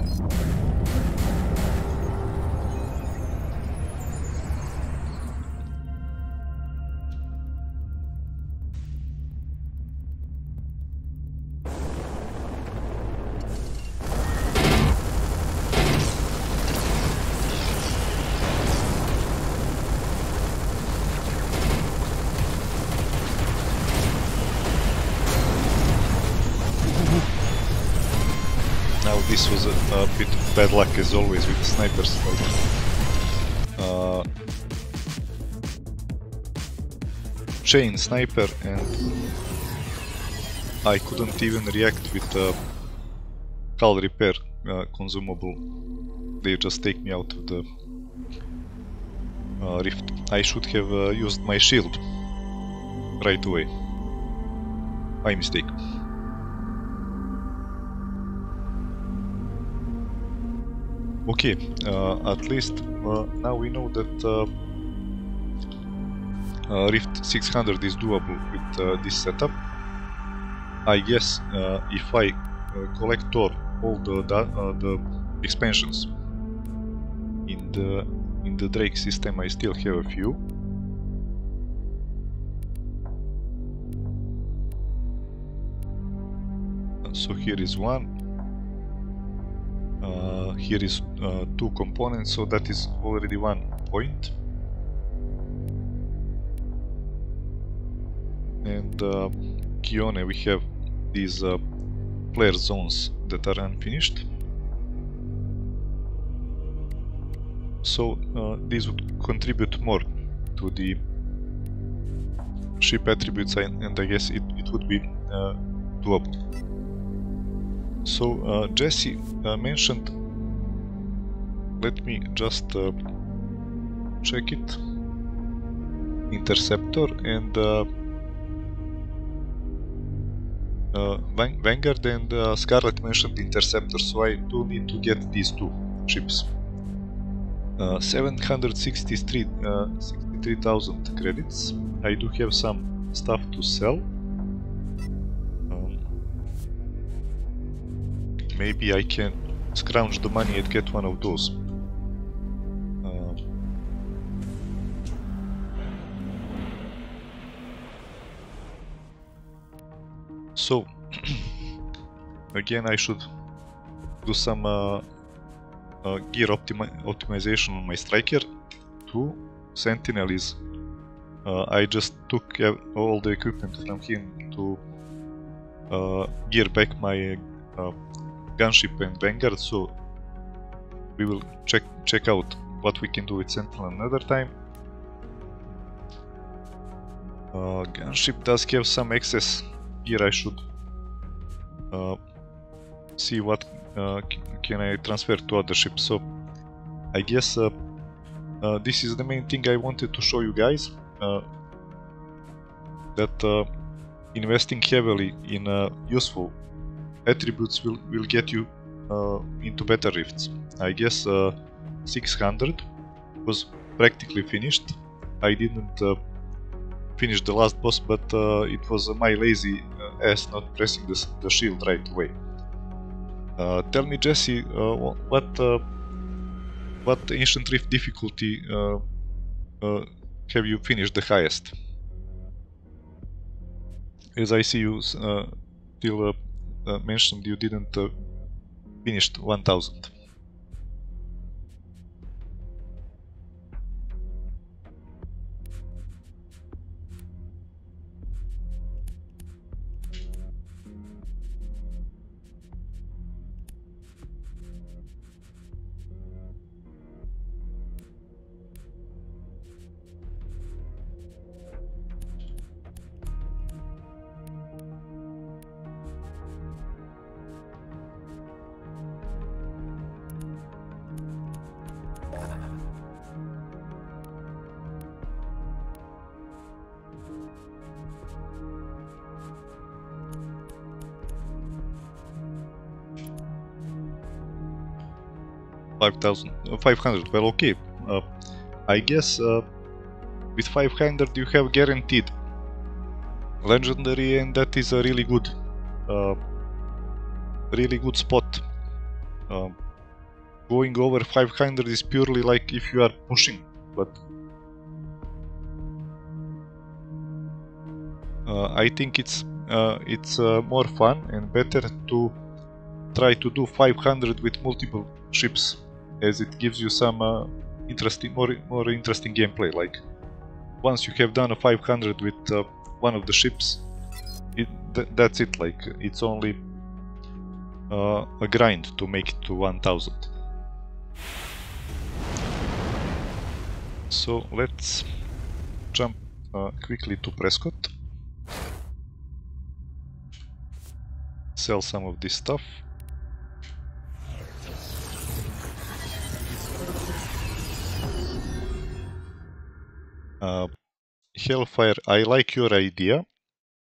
Now this was a bit of bad luck as always with the snipers. Chain sniper, and I couldn't even react with hull repair consumable. They just take me out of the rift. I should have used my shield right away. My mistake. Okay, at least now we know that Rift 600 is doable with this setup. I guess if I collect all the expansions in the Drake system, I still have a few. So here is one. Here is 2 components, so that is already 1 point. And Khione, we have these flare zones that are unfinished. So these would contribute more to the ship attributes, and I guess it would be doable. So Jesse mentioned, let me just check it, Interceptor and Vanguard, and Scarlet mentioned Interceptor, so I do need to get these 2 ships. 63,000 credits. I do have some stuff to sell. Maybe I can scrounge the money and get one of those. So again, I should do some gear optimization on my striker. 2 Sentinel is I just took all the equipment from him to gear back my gunship and Vanguard, so we will check out what we can do with Sentinel another time. Gunship does have some excess gear. I should see what can I transfer to other ships. So I guess this is the main thing I wanted to show you guys, that investing heavily in useful attributes will get you into better rifts. I guess 600 was practically finished. I didn't finish the last boss, but it was my lazy ass not pressing the shield right away. Tell me, Jesse, what Ancient Rift difficulty have you finished the highest? As I see you still mentioned you didn't finish 1000. 500. Well, okay. I guess with 500 you have guaranteed legendary, and that is a really good spot. Going over 500 is purely like if you are pushing, but I think it's more fun and better to try to do 500 with multiple ships, as it gives you some more interesting gameplay. Like once you have done a 500 with one of the ships, that's it. Like it's only a grind to make it to 1000. So let's jump quickly to Prescott, sell some of this stuff. Hellfire, I like your idea,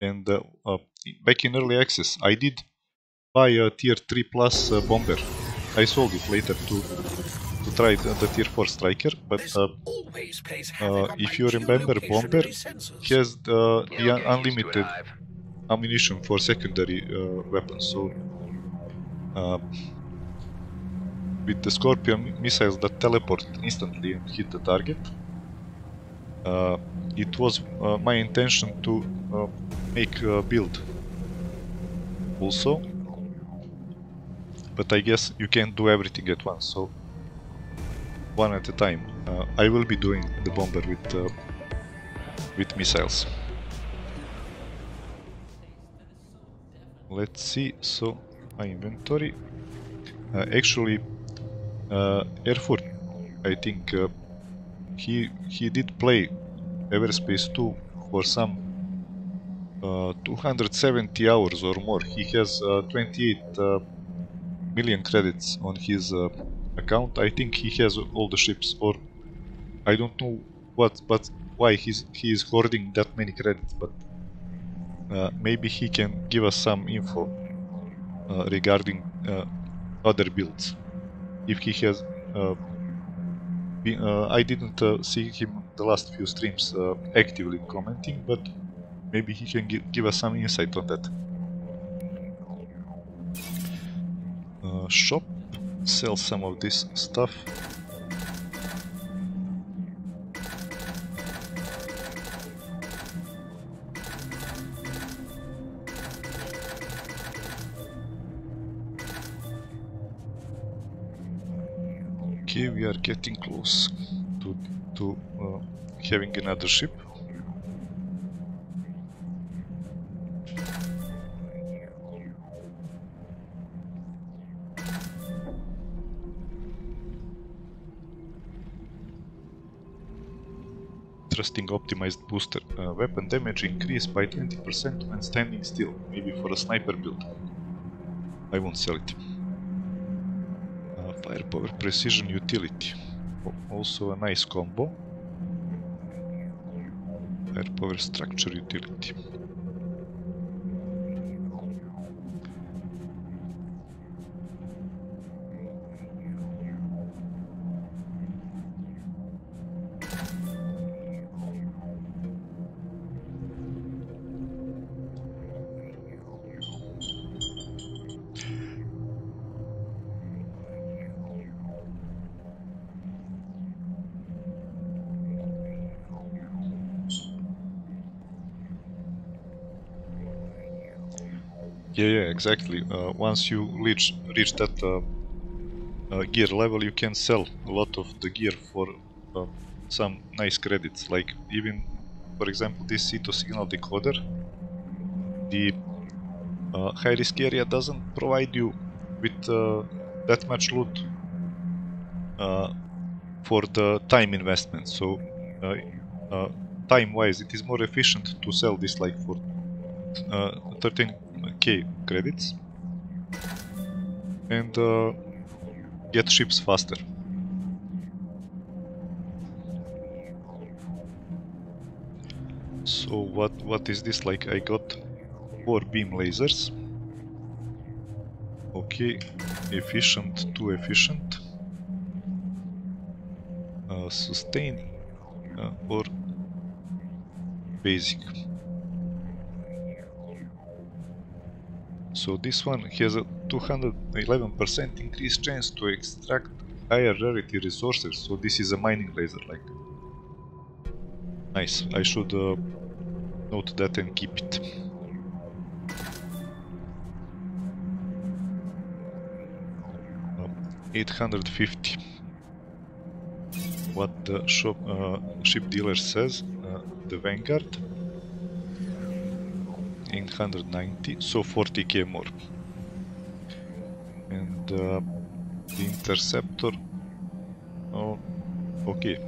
and back in early access I did buy a tier 3 plus bomber. I sold it later to try the tier 4 striker, but if you remember, bomber has the unlimited ammunition for secondary weapons, so with the Scorpion missiles that teleport instantly and hit the target, it was my intention to make a build also, but I guess you can't do everything at once, so one at a time. I will be doing the bomber with missiles. Let's see. So my inventory. Actually, Erfurt, I think he did play Everspace 2 for some 270 hours or more. He has 28 million credits on his account. I think he has all the ships, or I don't know why he is hoarding that many credits, but maybe he can give us some info regarding other builds. If he has I didn't see him the last few streams actively commenting, but maybe he can give us some insight on that. Shop, sell some of this stuff. Okay, we are getting close to having another ship. Interesting optimized booster. Weapon damage increased by 20% when standing still, maybe for a sniper build. I won't sell it. Firepower precision utility. Also a nice combo. Firepower structure utility. Yeah, exactly. Once you reach that gear level, you can sell a lot of the gear for some nice credits. Like even, for example, this Ceto signal decoder. The high risk area doesn't provide you with that much loot for the time investment. So time-wise, it is more efficient to sell this like for 13k credits and get ships faster. So what is this? Like I got 4 beam lasers. Okay, efficient, too efficient. sustain or basic. So this one has a 211% increased chance to extract higher rarity resources, so this is a mining laser, like. Nice, I should note that and keep it. Uh, 850. What the ship dealer says, the Vanguard. 890, so 40k more. And the Interceptor, oh, okay,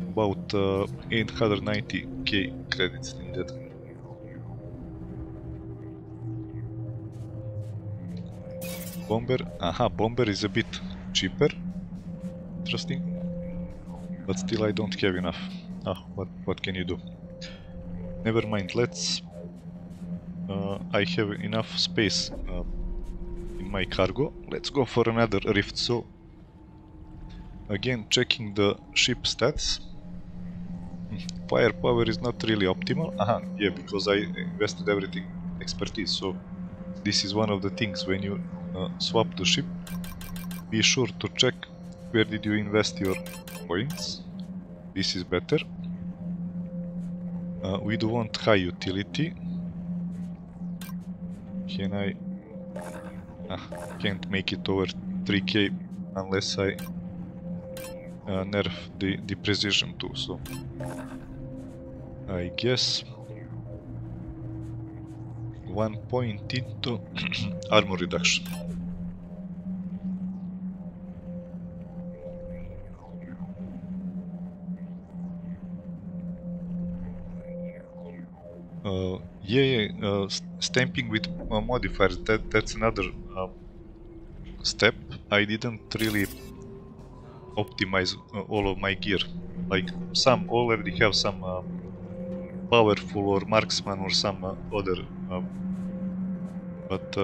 about 890k credits needed. Bomber, Bomber is a bit cheaper, interesting, but still I don't have enough. What can you do? Never mind, let's... I have enough space in my cargo. Let's go for another rift. So again, checking the ship stats. Firepower is not really optimal. Yeah, because I invested everything expertise. So this is one of the things when you swap the ship. Be sure to check where did you invest your points. This is better. We do want high utility. Can I... can't make it over 3k unless I nerf the precision too, so I guess 1 point into armor reduction. Stamping with modifiers, that's another step. I didn't really optimize all of my gear. Like, some already have some powerful or marksman or some other, but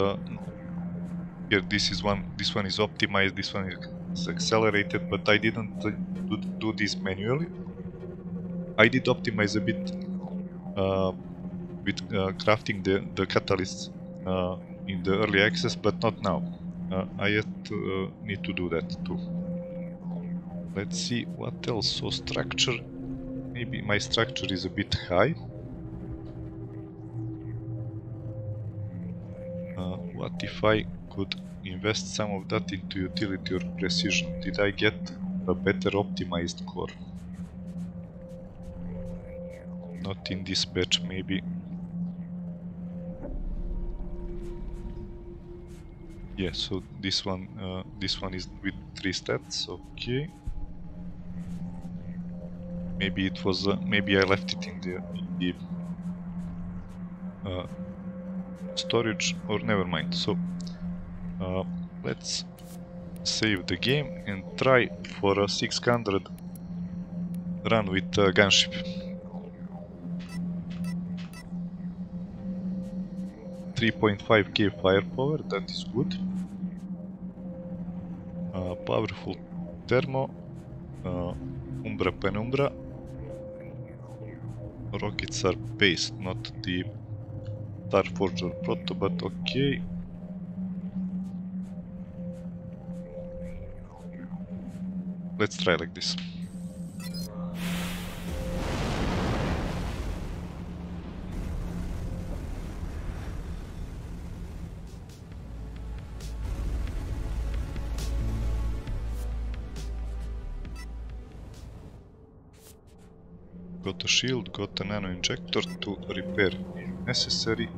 here this one is optimized, this one is accelerated, but I didn't do this manually. I did optimize a bit with crafting the catalysts in the early access, but not now. I yet need to do that too. Let's see what else. So structure, maybe my structure is a bit high. What if I could invest some of that into utility or precision? Did I get a better optimized core? Not in this patch, maybe. Yeah, so this one is with 3 stats. Okay. Maybe it was. Maybe I left it in the storage, or never mind. So let's save the game and try for a 600 run with gunship. $3.5k firepower, that is good. Powerful thermo, umbra penumbra. Rockets are based, not the Starforger proto, but okay. Let's try like this. Got a shield, got a nano injector to repair if necessary.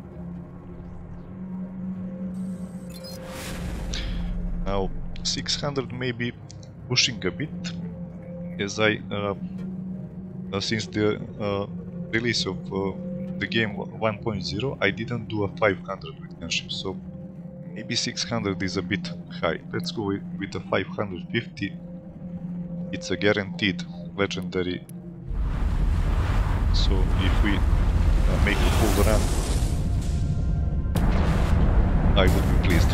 Now 600 may be pushing a bit, as I since the release of the game 1.0 I didn't do a 500 with gunship, so maybe 600 is a bit high. Let's go with a 550. It's a guaranteed legendary. So if we make a full run, I would be pleased.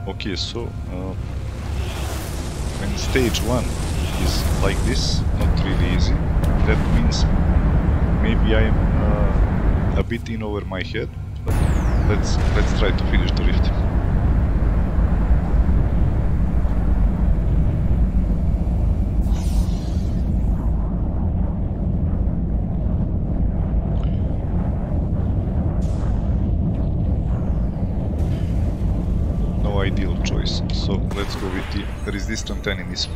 Okay, so when stage 1 is like this, not really easy, that means maybe I am a bit in over my head, but let's try to finish the rift. No ideal choice, so let's go with the resistant enemies.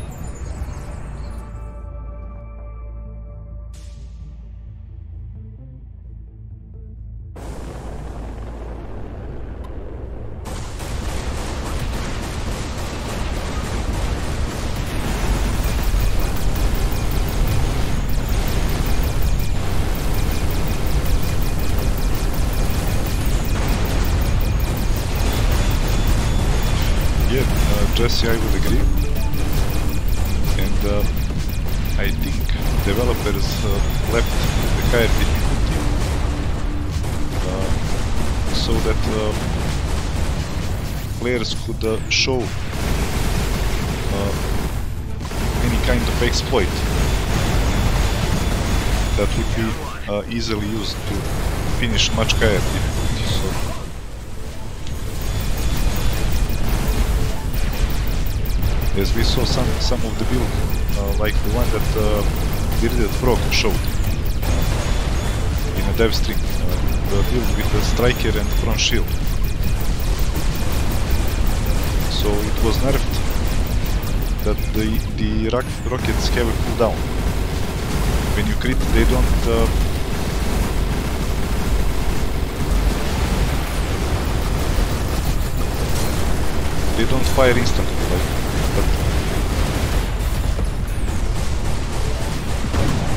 Jesse, I would agree, and I think developers left the higher difficulty so that players could show any kind of exploit that would be easily used to finish much higher difficulty. So as we saw some of the build, like the one that Bearded Frog showed in a dev stream, the build with the striker and front shield. So it was nerfed that the rockets have a cooldown. When you crit, they don't fire instantly, but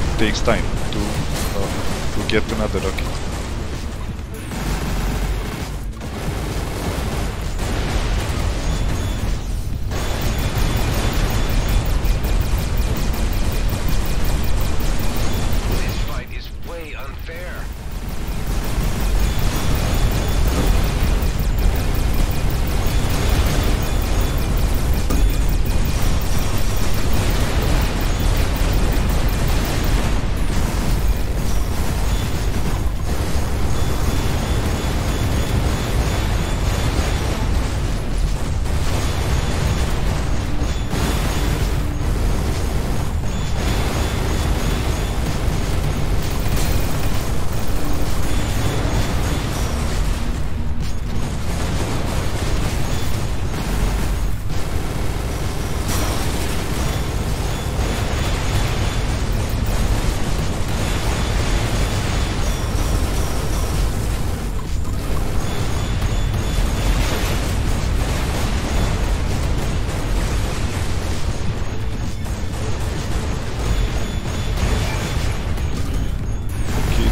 it takes time to get another rocket. This fight is way unfair.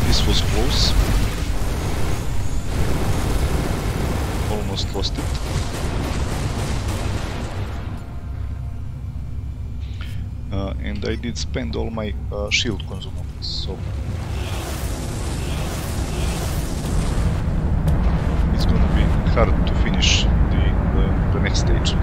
This was close. Almost lost it. And I did spend all my shield consumables, so it's gonna be hard to finish the next stage.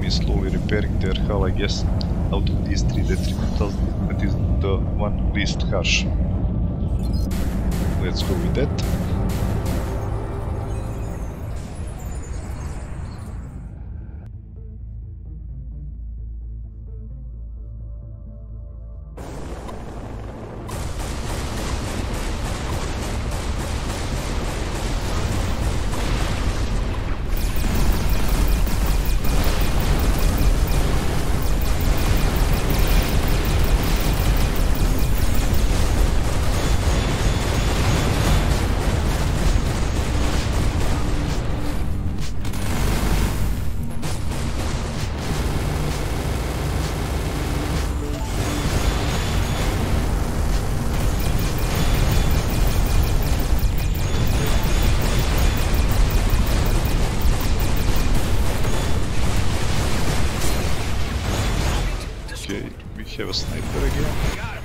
Slowly repairing their hull, I guess. Out of these three detrimentals, that is the one least harsh. Let's go with that. we have a sniper again. Got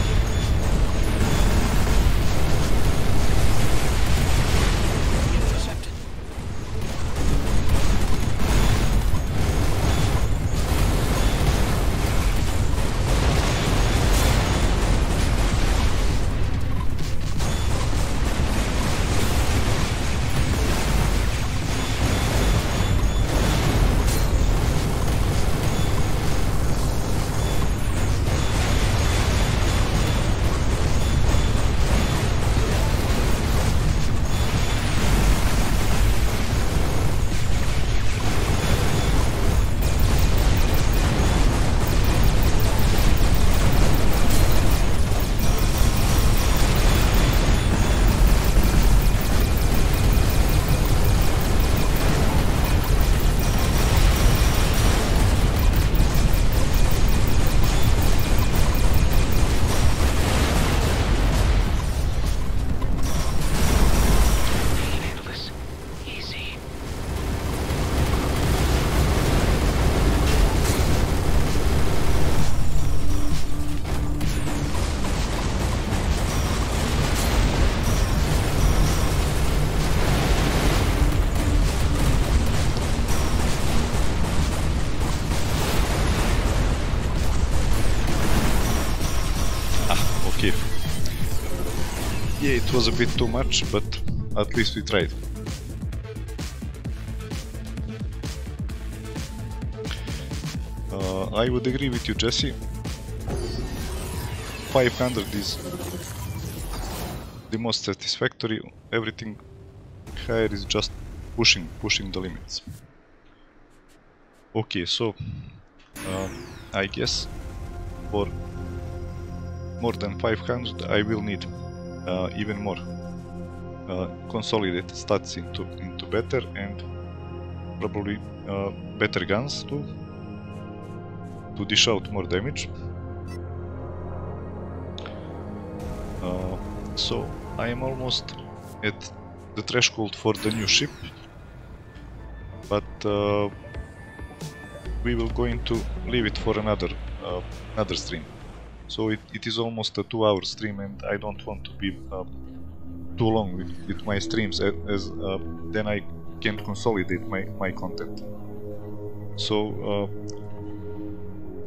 him. Intercepted. Handle this. Easy. Okay. Yeah, it was a bit too much, but at least we tried. I would agree with you, Jesse. 500 is the most satisfactory. Everything higher is just pushing the limits. Okay, so I guess for more than 500 I will need even more consolidated stats into better, and probably better guns to dish out more damage. So I am almost at the threshold for the new ship, but we will going to leave it for another stream. So it is almost a 2-hour stream, and I don't want to be too long with my streams, as then I can't consolidate my content. So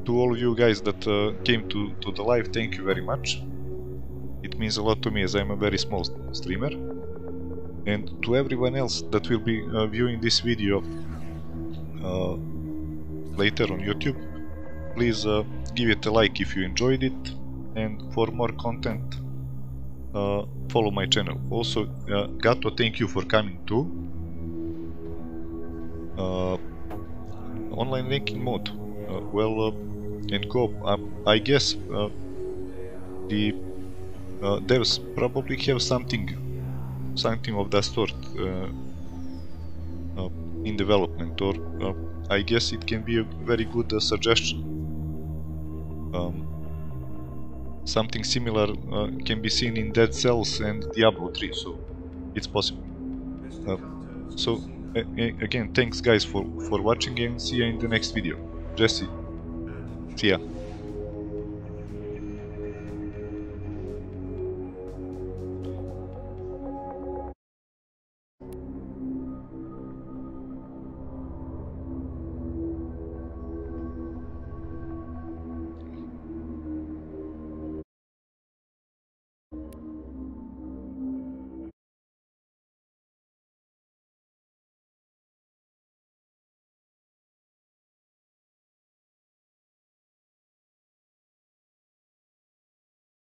to all of you guys that came to the live, thank you very much. It means a lot to me, as I'm a very small streamer. And to everyone else that will be viewing this video later on YouTube, please give it a like if you enjoyed it, and for more content follow my channel. Also, Gato, thank you for coming too. Online ranking mode, and co-op, I guess the devs probably have something of that sort in development, or I guess it can be a very good suggestion. Something similar can be seen in Dead Cells and Diablo 3, so it's possible. So again, thanks guys for watching, and see you in the next video. Jesse, see ya.